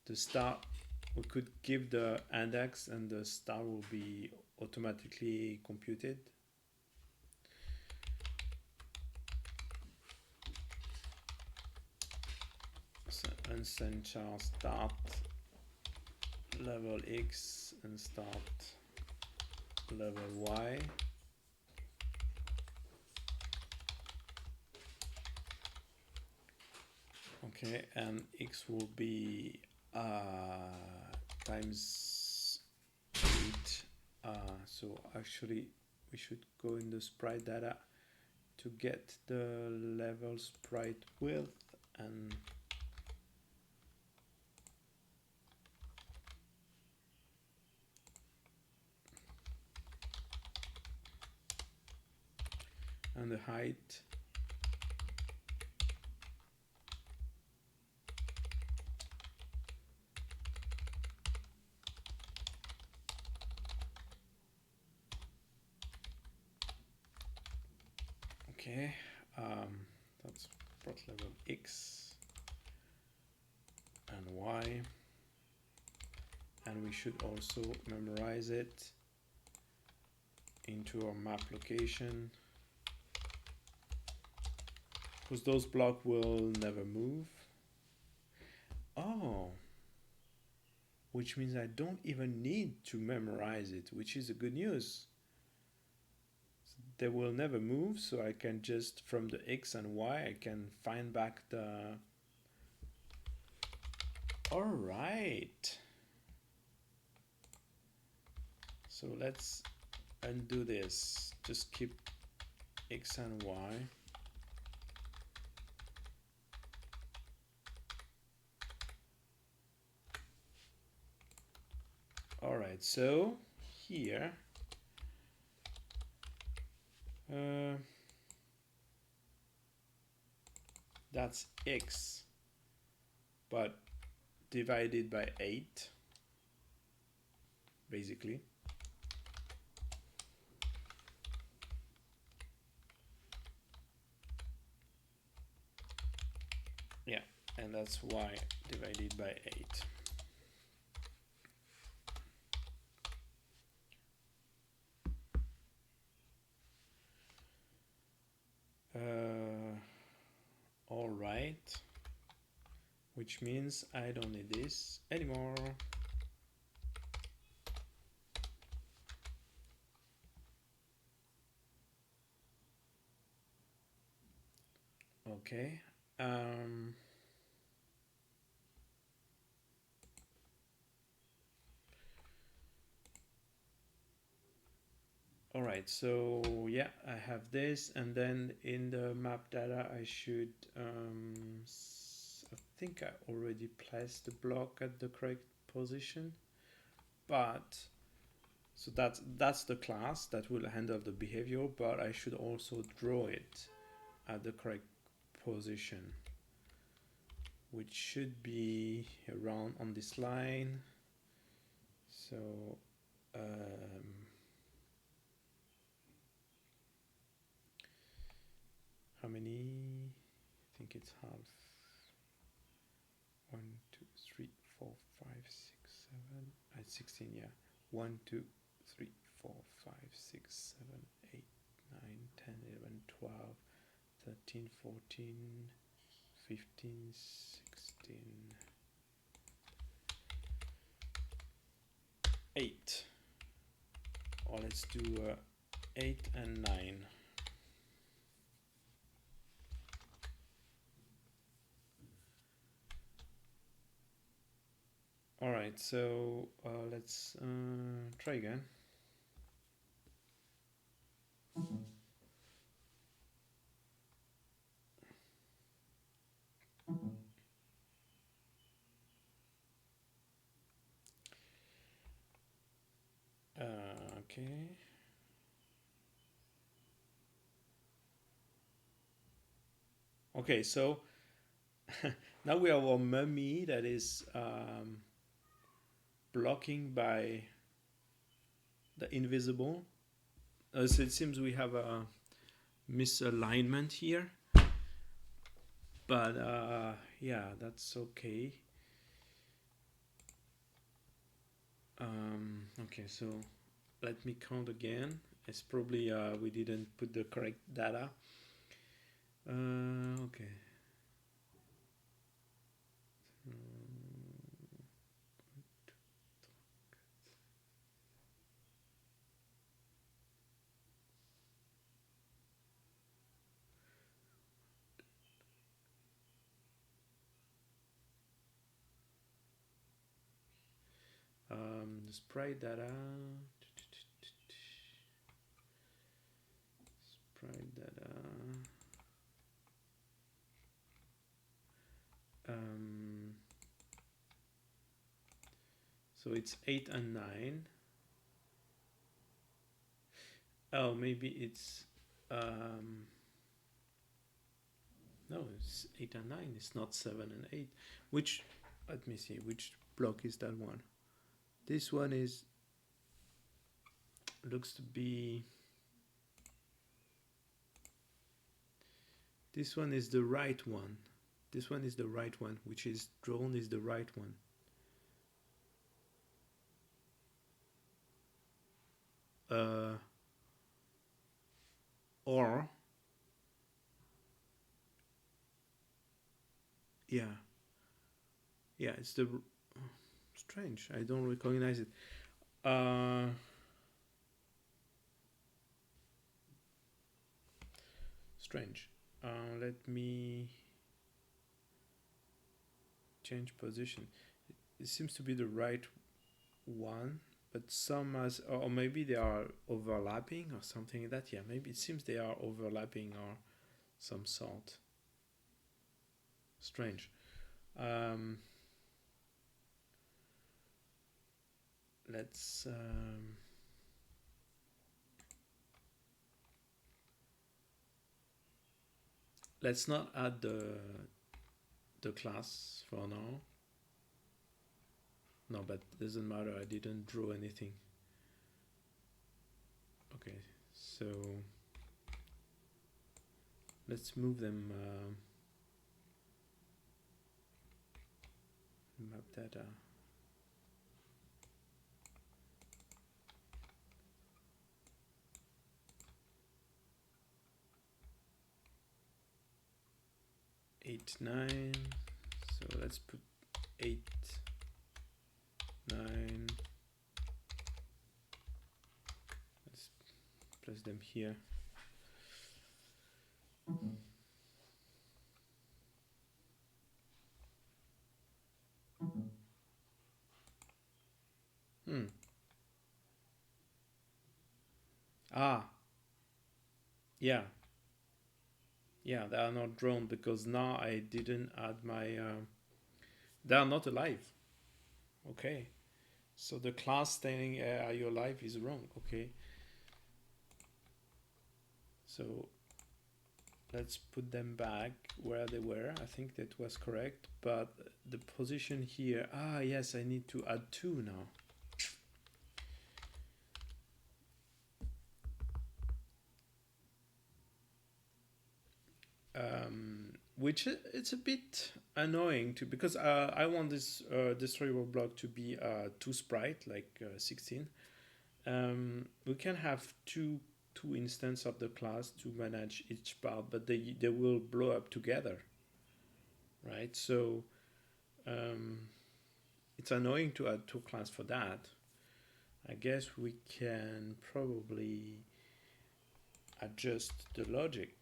the star, we could give the index and the star will be automatically computed. So unsigned char start level X and start level Y. Okay, and X will be times 8. So actually we should go in the sprite data to get the level sprite width and and the height. Okay, that's plot level X and Y, and we should also memorize it into our map location, because those blocks will never move. Oh, which means I don't even need to memorize it, which is a good news. They will never move, so I can just, from the X and Y, I can find back the... All right. So let's undo this. Just keep X and Y. All right, so here, that's X, but divided by 8, basically. Yeah, and that's Y divided by 8. All right, which means I don't need this anymore. Okay. All right, so yeah, I have this, and then in the map data I should, I think I already placed the block at the correct position, but so that's the class that will handle the behavior, but I should also draw it at the correct position, which should be around on this line. So how many? I think it's half. 1, 2, 3, 4, 5, 6, 7. At 16, yeah. 1, 2, 3, 4, 5, 6, 7, 8, 9, 10, 11, 12, 13, 14, 15, 16, 8. Or let's do 8 and 9. All right, so let's try again. Okay. Okay, so now we have our mummy that is blocking by the invisible. So it seems we have a misalignment here, but yeah, that's okay. Okay, so let me count again. It's probably we didn't put the correct data. Okay. The sprite data. Sprite data. So it's 8 and 9. Oh, maybe it's Um, no, it's 8 and 9. It's not 7 and 8. Which, let me see, which block is that one? This one is, looks to be, this one is the right one. This one is the right one, which is drawn is the right one. Or, yeah, it's the, strange, I don't recognize it. Strange. Let me change position. It seems to be the right one, but some as, or maybe they are overlapping or something like that. Yeah, maybe it seems they are overlapping or some sort. Strange. Let's not add the class for now. No, but it doesn't matter. I didn't draw anything. Okay, so let's move them. Map data. Eight, 9. So let's put 8, 9. Let's place them here. Ah, yeah. Yeah, they are not drawn because now I didn't add my, they are not alive. Okay. So the class stating are you alive is wrong. Okay. So let's put them back where they were. I think that was correct. But the position here, yes, I need to add 2 now. Which it's a bit annoying too, because I want this destroyable block to be 2 sprite, like 16. We can have two instances of the class to manage each part, but they will blow up together, right? So it's annoying to add 2 classes for that. I guess we can probably adjust the logic.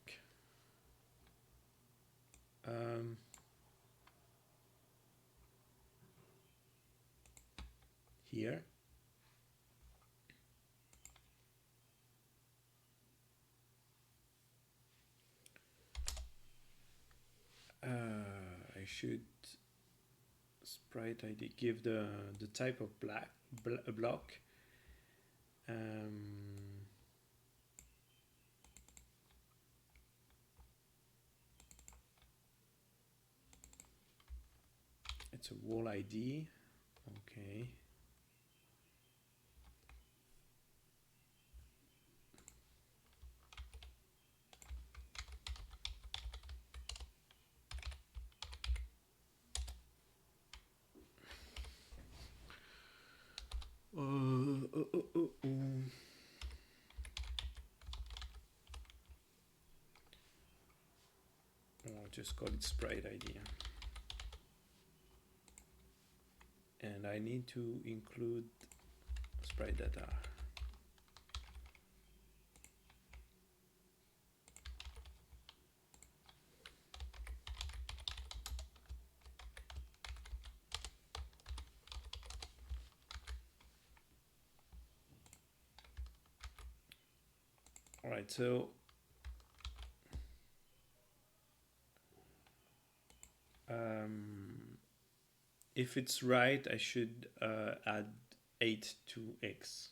Here. I should sprite ID give the type of block. It's a wall ID. Okay. I'll just call it sprite ID. And I need to include sprite data. All right, so if it's right, I should add 8 to x.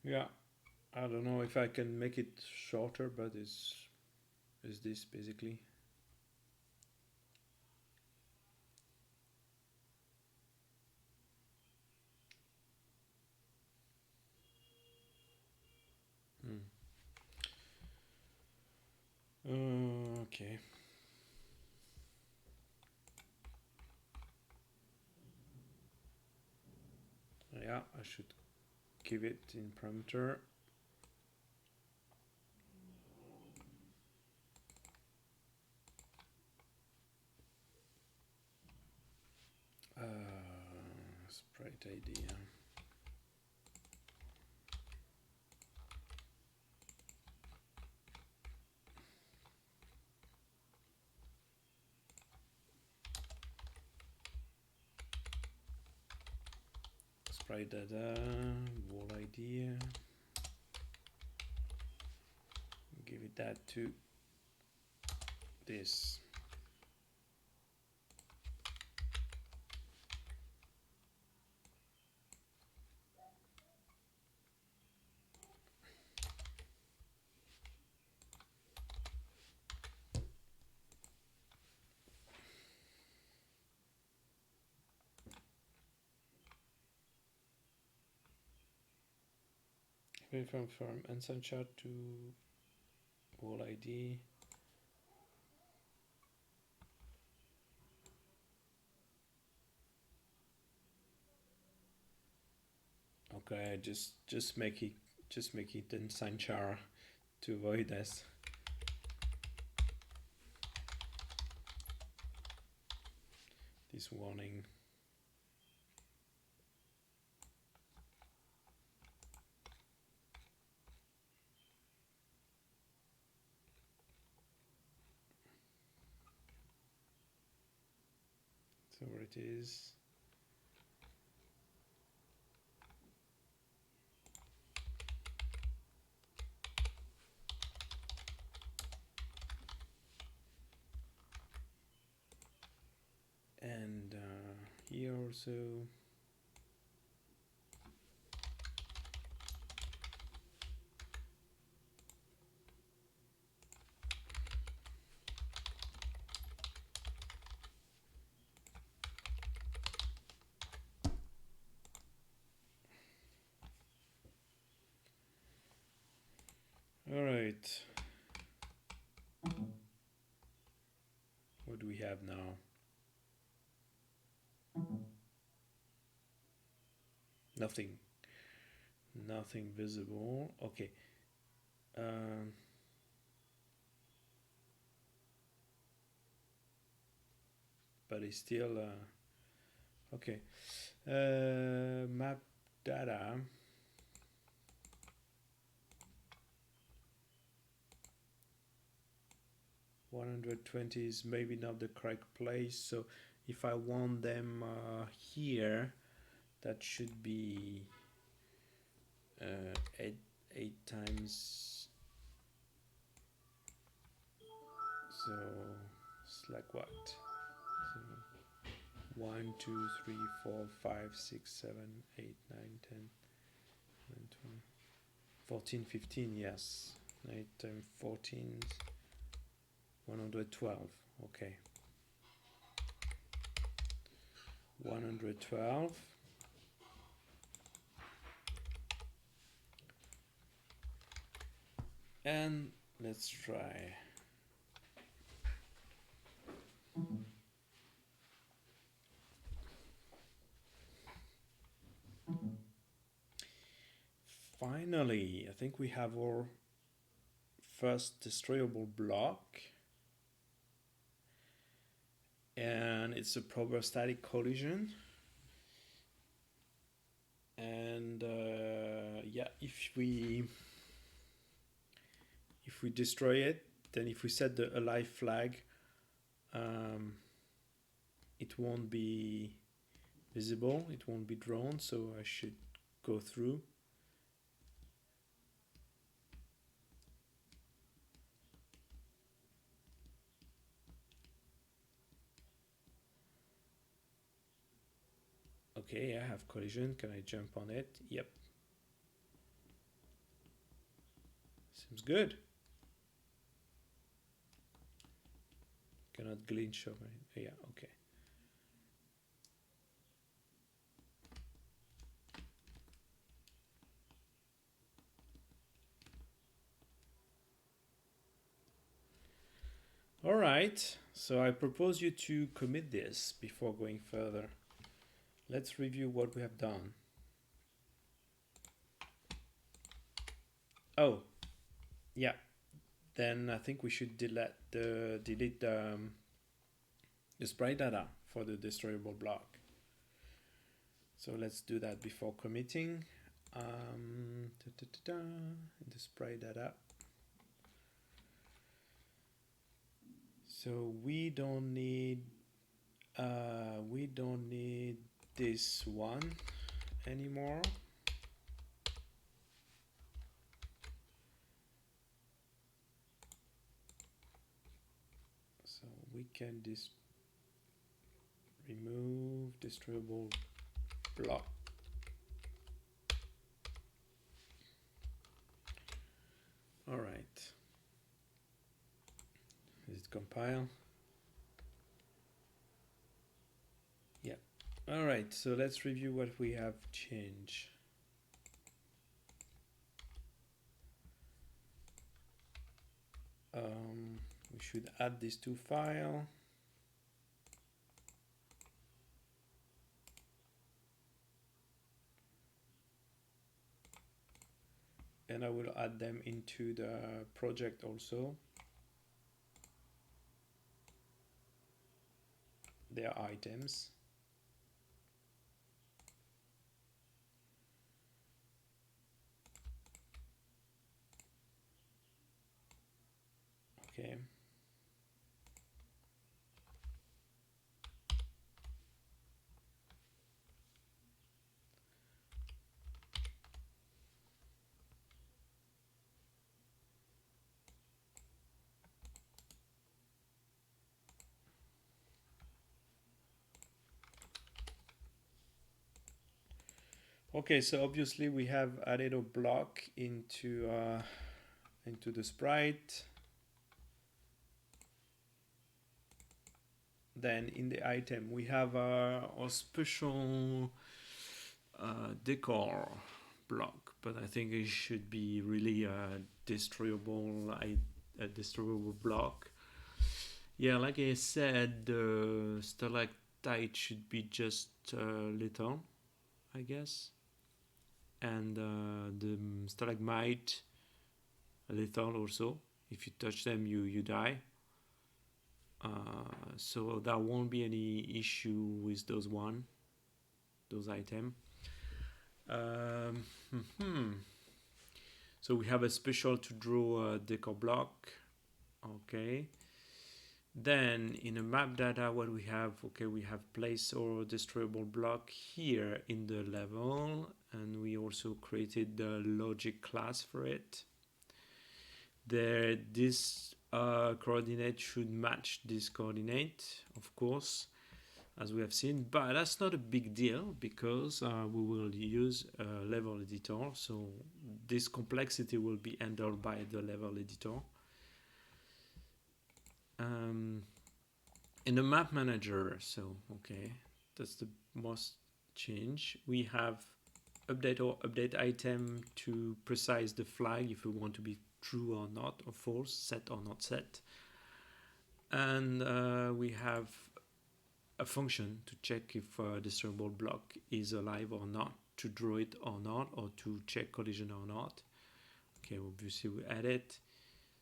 Yeah, I don't know if I can make it shorter, but is this basically. Hmm. Okay. Yeah, I should give it in parameter. Sprite idea. Sprite data, wall idea. Give it that to this. From unsent chart to wall ID. Okay, just make it inside char to avoid this warning. So where it is. And here also. All right. What do we have now? Nothing. Nothing visible. Okay. Um, but it's still okay. Map data. 120 is maybe not the correct place. So if I want them here, that should be 8 times. So it's like what? So 1, 2, 3, 4, 5, 6, 7, 8, 9, 10, 11, 12, 14, 15. Yes. 8 times 14, 112. Okay. 112. And let's try. Finally, I think we have our first destroyable block. And it's a proper static collision. And yeah, if we destroy it, then if we set the alive flag, it won't be visible, it won't be drawn, so I should go through. Okay, I have collision. Can I jump on it? Yep. Seems good. Cannot glitch over it. Yeah, okay. All right, so I propose you to commit this before going further. Let's review what we have done. Oh, yeah. Then I think we should delete the sprite data for the destroyable block. So let's do that before committing. The sprite data. So we don't need this one anymore. So we can remove destroyable block. All right. Does it compile? Yeah. All right. So let's review what we have changed. We should add these two files. And I will add them into the project also. They are items. Okay. Okay, so obviously we have added a block into the sprite. Then in the item we have our special decor block, but I think it should be really a destroyable block. Yeah, like I said, the stalactite should be just little, I guess, and the stalagmite lethal also. If you touch them, you die. So there won't be any issue with those items. So we have a special to draw a decor block. Okay. Then in the map data, what we have, okay, we have place or destroyable block here in the level, and we also created the logic class for it. This coordinate should match this coordinate, of course, as we have seen, but that's not a big deal because we will use a level editor, so this complexity will be handled by the level editor. In the map manager, so okay, that's the most change. We have update or update item to precise the flag if we want to be true or not, or false, set or not set. And we have a function to check if a destroyable block is alive or not, to draw it or not, or to check collision or not. Okay, obviously we add it.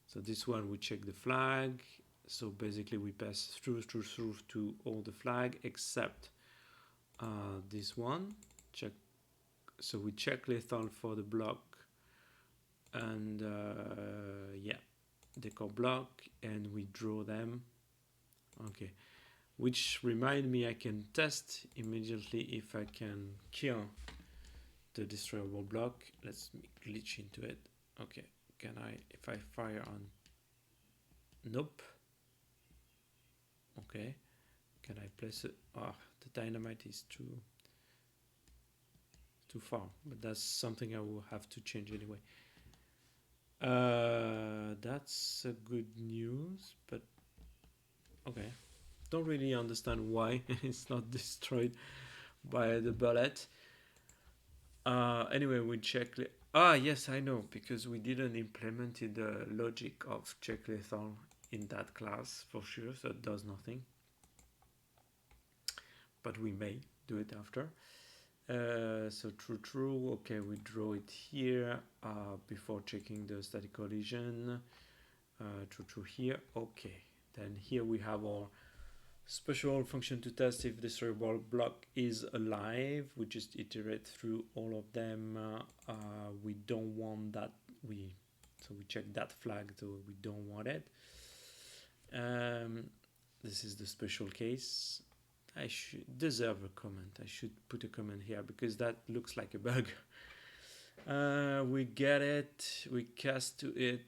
So this one we check the flag. So basically we pass through to all the flag except this one. Check. So we check lethal for the block, and yeah, decor block, and we draw them. Okay, which remind me I can test immediately if I can kill the destroyable block. Let's glitch into it. Okay, can I, if I fire on, nope. Okay, can I place it? The dynamite is too far, but that's something I will have to change anyway. That's a good news, but okay. Don't really understand why it's not destroyed by the bullet. Anyway, we check. Yes, I know, because we didn't implement the logic of check lethal in that class for sure, so it does nothing. But we may do it after. So true. Okay, we draw it here before checking the static collision. True here. Okay, then here we have our special function to test if the destroyable block is alive. We just iterate through all of them. We don't want that. So we check that flag, so we don't want it. This is the special case. I should deserve a comment. I should put a comment here because that looks like a bug. We get it, we cast to it,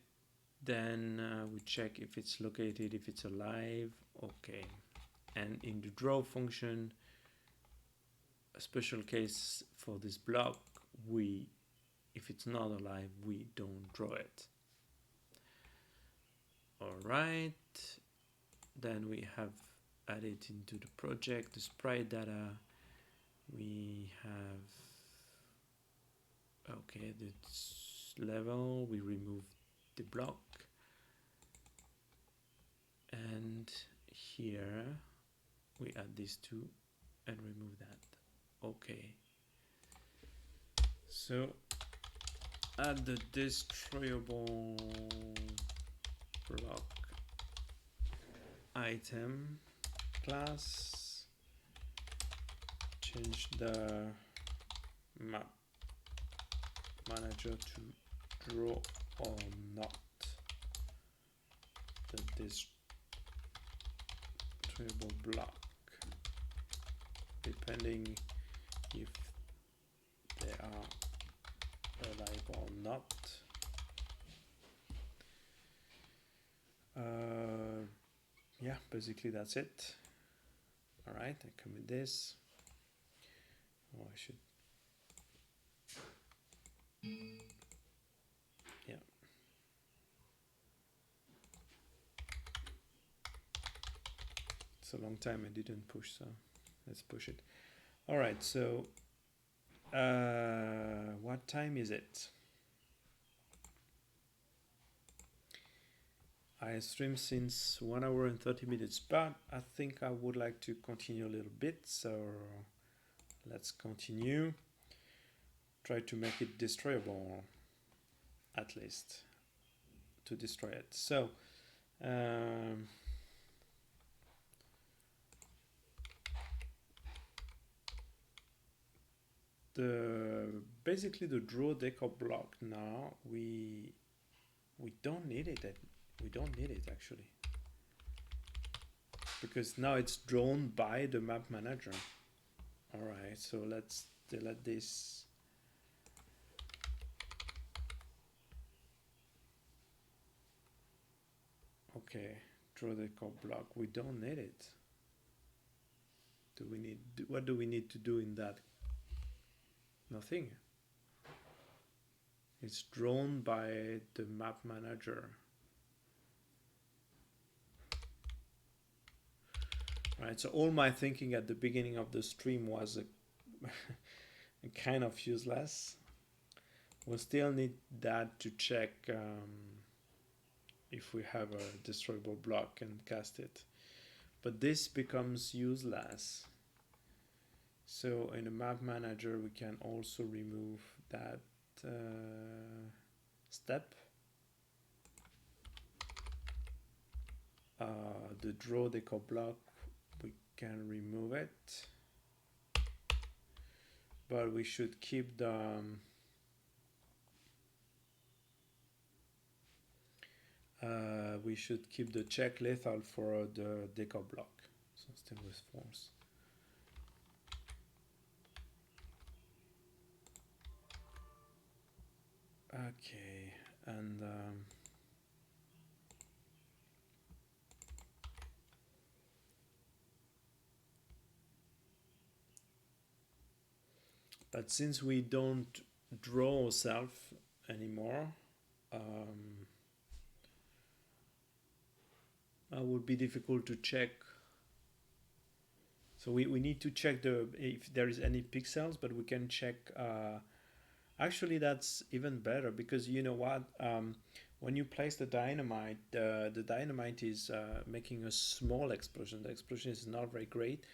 then we check if it's located, if it's alive. Okay, and in the draw function, a special case for this block, if it's not alive, we don't draw it. All right, then we have added into the project the sprite data. We have, okay, this level, we remove the block, and here we add these two and remove that. Okay, so add the destroyable block item class, change the map manager to draw or not the destroyable block, depending if they are alive or not. Yeah, basically that's it. All right, I commit this. Oh, I should. Yeah. It's a long time I didn't push, so let's push it. All right, so what time is it? I streamed since 1 hour and 30 minutes, but I think I would like to continue a little bit, so let's continue. Try to make it destroyable, at least, to destroy it. So, basically the draw decor block now, we don't need it. We don't need it actually, because now it's drawn by the map manager. All right, so let's delete this. Okay, draw the core block. We don't need it. What do we need to do in that? Nothing. It's drawn by the map manager. Right, so all my thinking at the beginning of the stream was kind of useless. We'll still need that to check if we have a destroyable block and cast it. But this becomes useless. So in the map manager, we can also remove that step. The draw decor block, we can remove it. But we should keep the check lethal for the decor block. So still with false. Okay, and but since we don't draw ourselves anymore, would be difficult to check. So we need to check if there is any pixels, but we can check. Actually, that's even better because you know what? When you place the dynamite, the dynamite is making a small explosion. The explosion is not very great,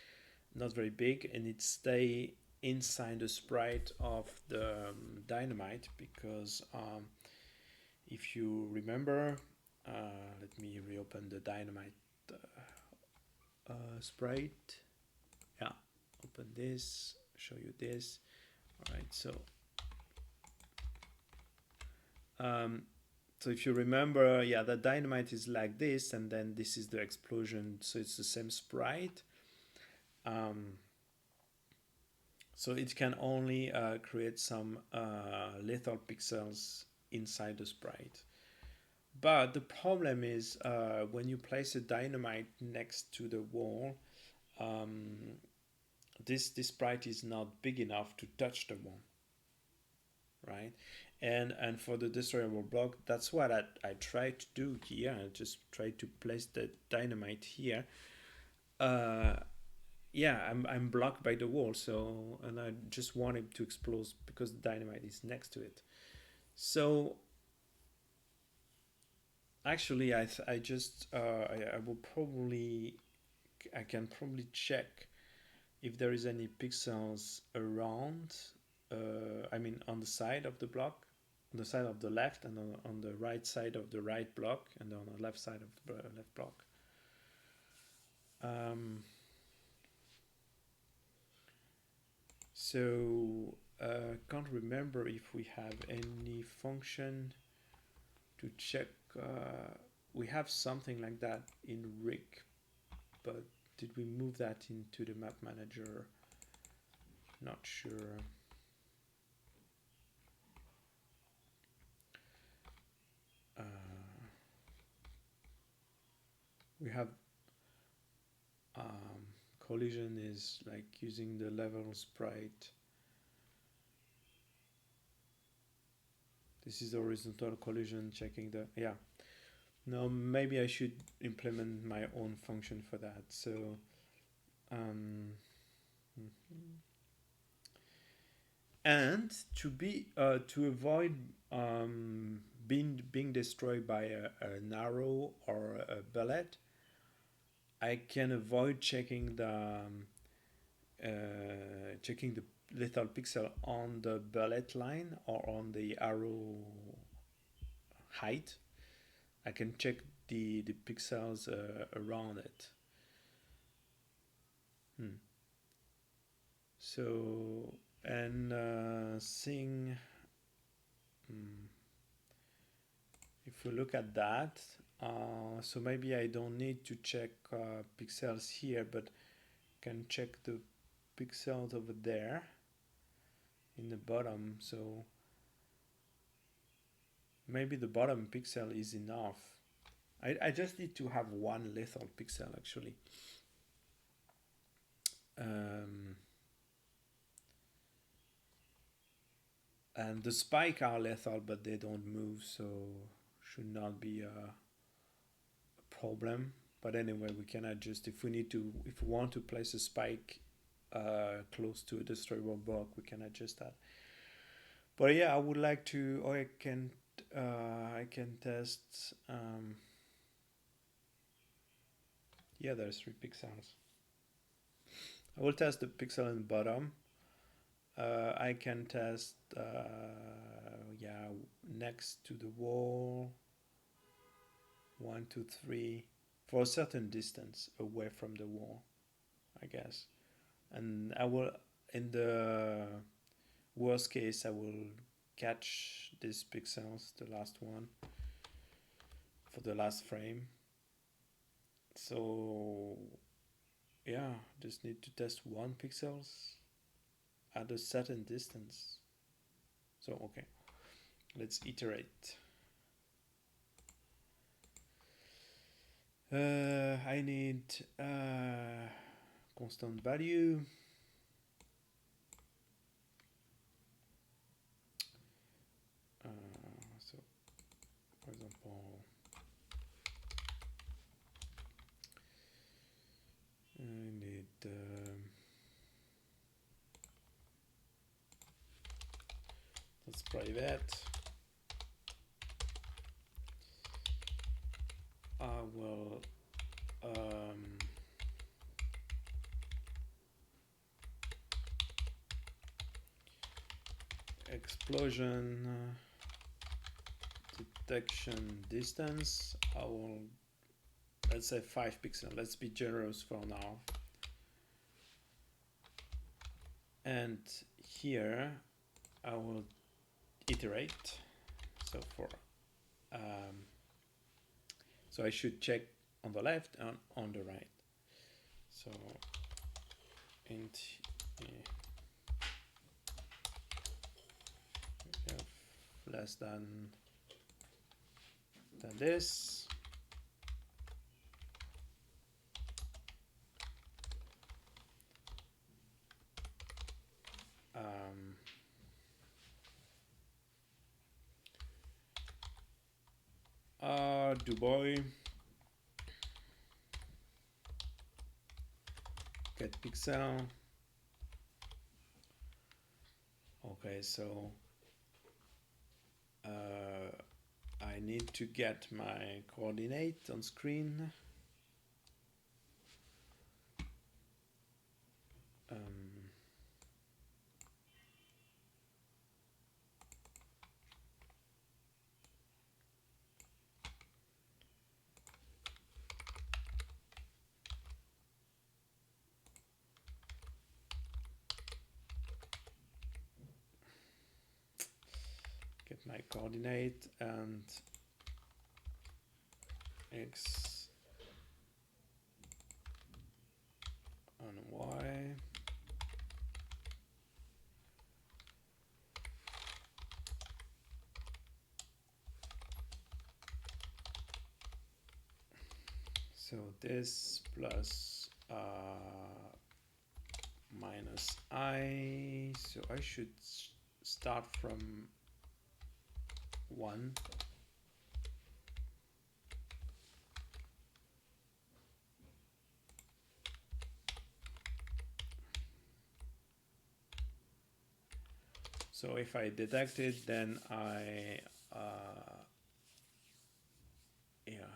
not very big, and it stay inside the sprite of the dynamite because if you remember, let me reopen the dynamite sprite. Yeah, open this, show you this. All right, so if you remember, yeah, the dynamite is like this, and then this is the explosion. So it's the same sprite. So it can only create some lethal pixels inside the sprite. But the problem is when you place a dynamite next to the wall, this sprite is not big enough to touch the wall, right? And for the destroyable block, that's what I try to do here. I just try to place the dynamite here. Yeah, I'm blocked by the wall, so and I just want it to explode because the dynamite is next to it. So actually, I just I will probably I can probably check if there is any pixels around. I mean, on the side of the block, on the side of the left, and on the right side of the right block, and on the left side of the left block. So can't remember if we have any function to check. We have something like that in rig, but did we move that into the map manager? Not sure. We have collision is like using the level sprite. This is the horizontal collision, checking the, yeah. Now maybe I should implement my own function for that. So and to avoid being destroyed by an arrow or a bullet, I can avoid checking the lethal pixel on the bullet line or on the arrow height. I can check the pixels around it. So and seeing if we look at that, so maybe I don't need to check pixels here, but can check the pixels over there in the bottom. So maybe the bottom pixel is enough. I just need to have one lethal pixel actually. And the spike are lethal, but they don't move, so should not be a problem. But anyway, we can adjust if we need to. If we want to place a spike close to a destroyable block, we can adjust that. But yeah, I would like to. Or I can test. Yeah, there's 3 pixels. I will test the pixel in the bottom. I can test, yeah, next to the wall, 1, 2, 3, for a certain distance away from the wall, I guess. And I will, in the worst case, I will catch these pixels, the last one, for the last frame. So, yeah, just need to test 1 pixels at a certain distance. So, okay, let's iterate. I need constant value. So, for example, private. I will explosion detection distance. I will, let's say 5 pixels. Let's be generous for now. And here I will iterate. So for so I should check on the left and on the right. So int less than this. Arduboy get pixel. Okay, so I need to get my coordinate on screen. Get my coordinate and x and y. So this plus minus I, so I should start from 1. So if I detect it, then I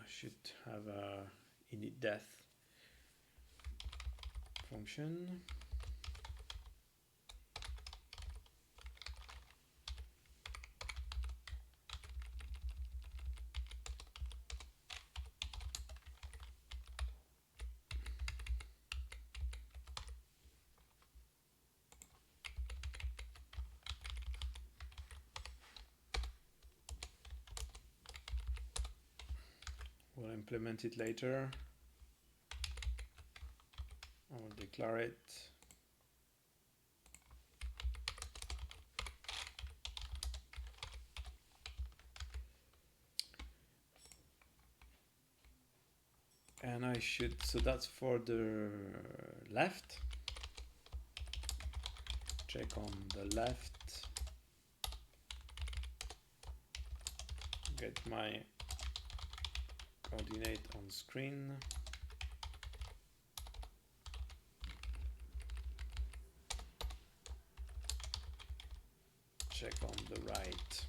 should have a init death function. We'll implement it later. I will declare it. And I should, so that's for the left. Check on the left. Get my coordinate on screen. Check on the right.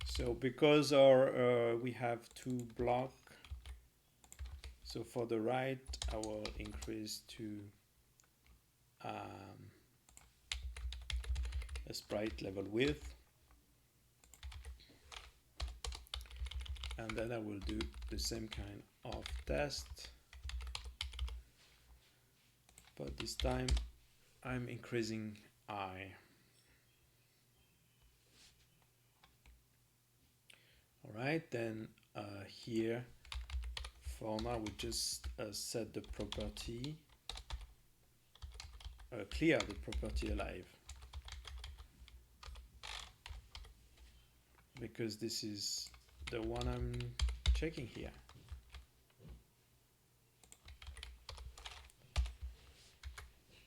So because our we have 2 blocks, so for the right I will increase to a sprite level width, and then I will do the same kind of test, but this time I'm increasing I. Alright, then here for now we just set the property, clear the property alive, because this is the one I'm checking here.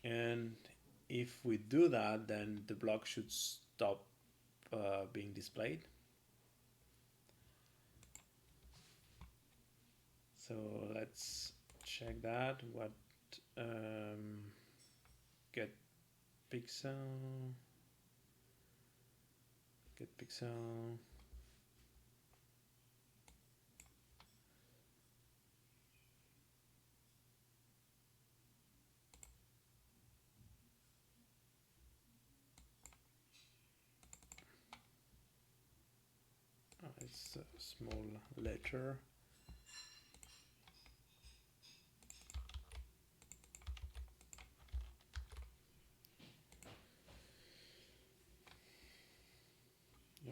And if we do that, then the block should stop being displayed. So let's check that. What get pixel Get pixel. It's a small letter.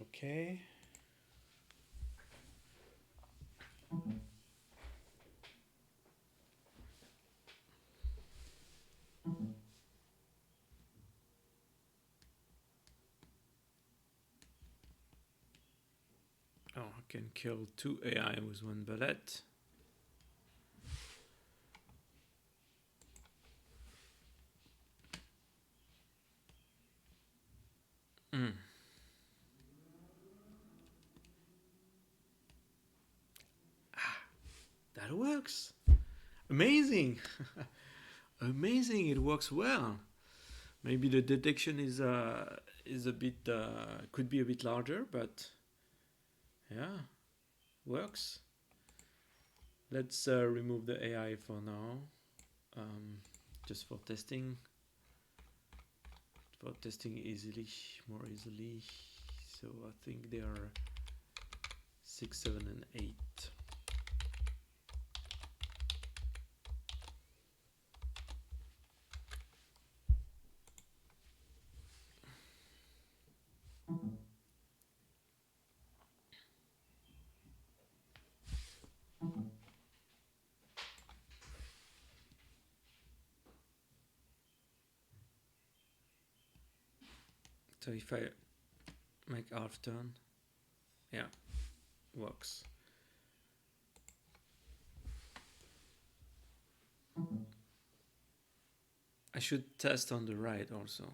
Okay. Oh, I can kill 2 AI with 1 bullet. That works. Amazing. Amazing. It works well. Maybe the detection is a bit could be a bit larger, but yeah, works. Let's remove the AI for now, just for testing. For testing more easily. So I think they are 6, 7, and 8. So if I make half turn, yeah, works. I should test on the right also.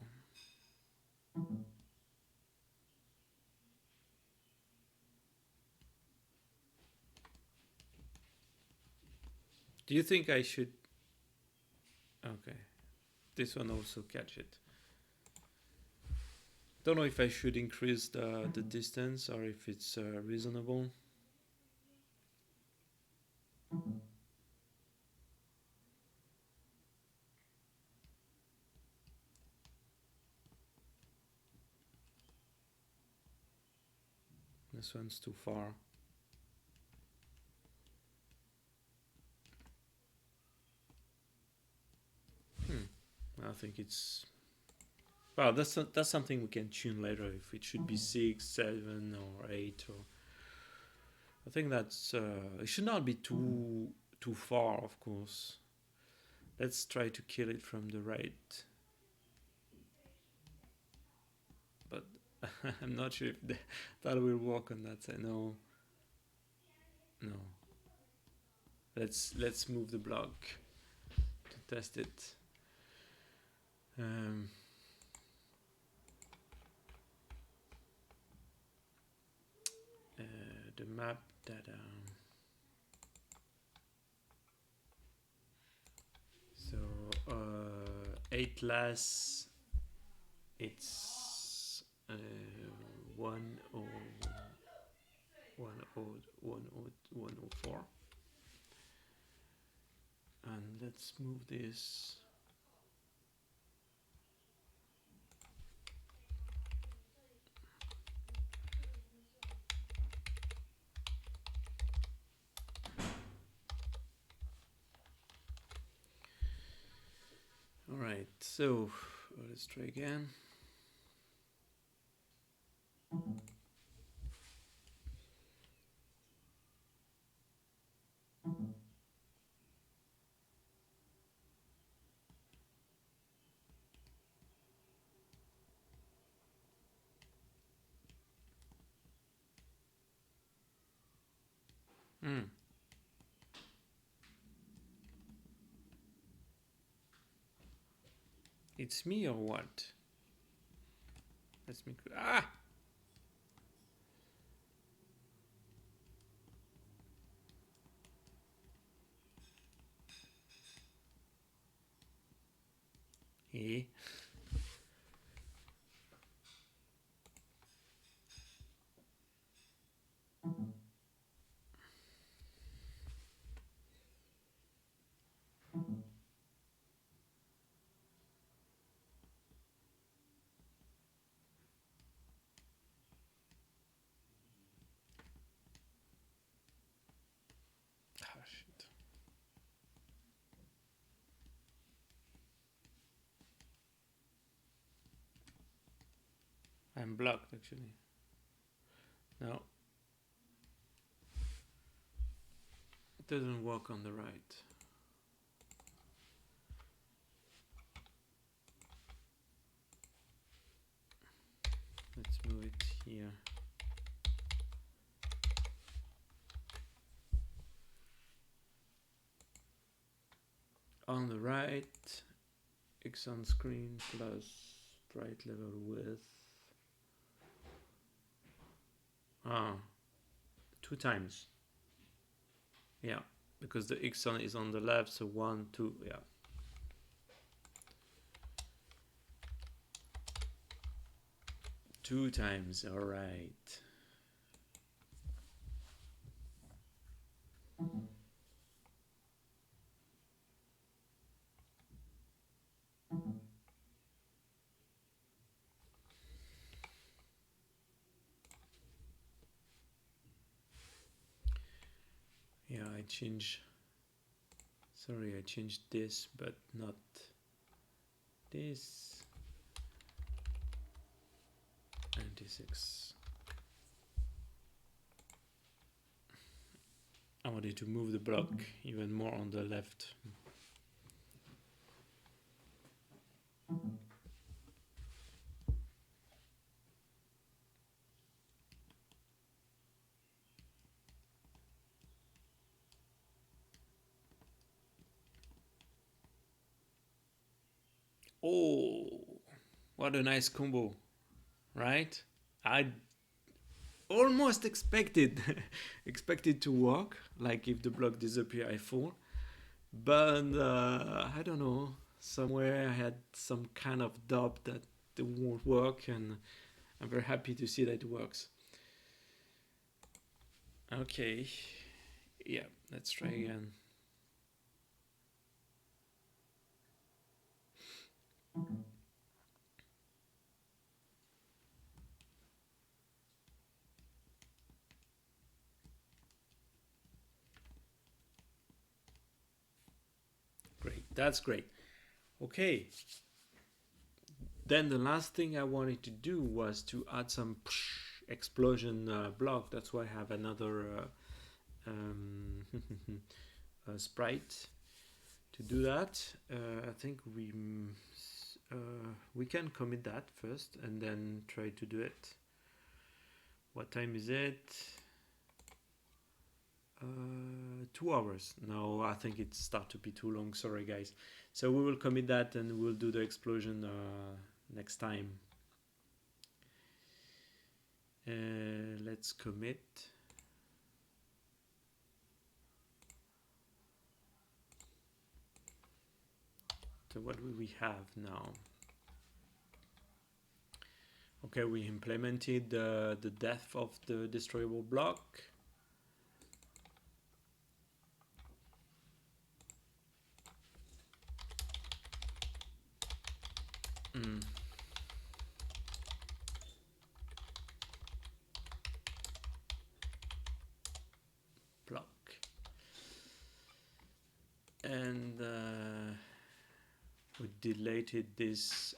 Do you think I should? Okay, this one also catch it. Don't know if I should increase the distance or if it's reasonable. This one's too far. I think it's well. That's something we can tune later. If it should be 6, 7, or 8, or I think that's it should not be too far, of course. Let's try to kill it from the right. But I'm not sure if that will work on that side. No. Let's move the block to test it. The map data. So 8 it's 104, and let's move this. All right, so let's try again. It's me or what? Let's make Hey. I'm blocked actually. No, it doesn't work on the right. Let's move it here. On the right, X on screen plus bright level width. Ah, 2 times. Yeah, because the X on is on the left, so 1, 2, yeah. Two times, all right. Yeah, I changed this, but not this. And this X. I wanted to move the block even more on the left. Oh, what a nice combo, right? I almost expected to work, like if the block disappear I fall, but I don't know, somewhere I had some kind of doubt that it won't work, and I'm very happy to see that it works. Okay, yeah, let's try again. Great, that's great. Okay, then the last thing I wanted to do was to add some explosion block. That's why I have another sprite to do that. I think we can commit that first and then try to do it. What time is it? 2 hours. No, I think it starts to be too long. Sorry, guys. So we will commit that and we'll do the explosion next time. Let's commit. So what do we have now? Okay, we implemented the depth of the destroyable block. Block. And we deleted this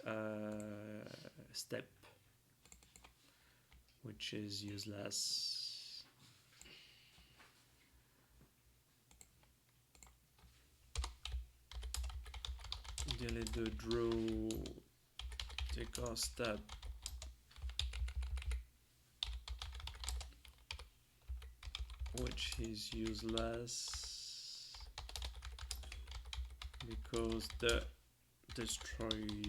step, which is useless. Delete the draw, take our step, which is useless because the destroyable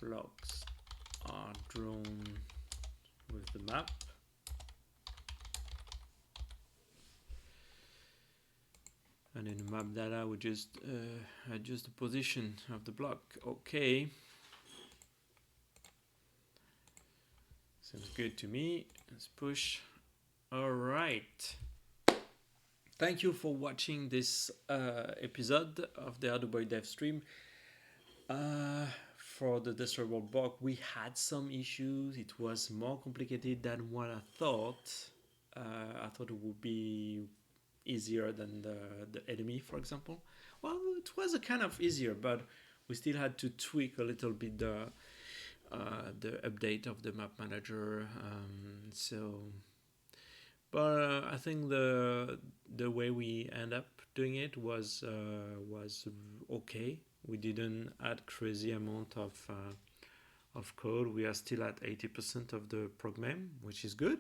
blocks are drawn with the map. And in the map data, we just adjust the position of the block. Okay. Sounds good to me. Let's push. All right. Thank you for watching this episode of the Arduboy dev stream. For the destroyable block, we had some issues. It was more complicated than what I thought. I thought it would be easier than the enemy, for example. Well, it was a kind of easier, but we still had to tweak a little bit the update of the map manager. But I think the way we end up doing it was okay. We didn't add crazy amount of code. We are still at 80% of the progmem, which is good.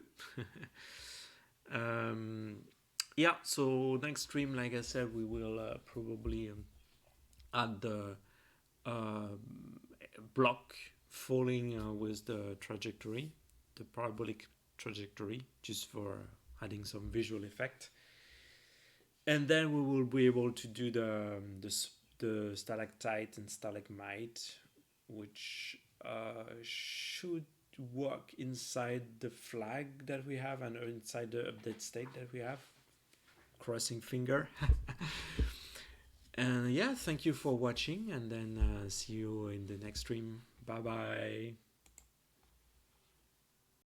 Yeah, so next stream, like I said, we will probably add the block falling with the trajectory, the parabolic trajectory, just for adding some visual effect. And then we will be able to do the stalactite and stalagmite, which should work inside the flag that we have and inside the update state that we have. Crossing finger. And yeah, thank you for watching, and then see you in the next stream. Bye bye.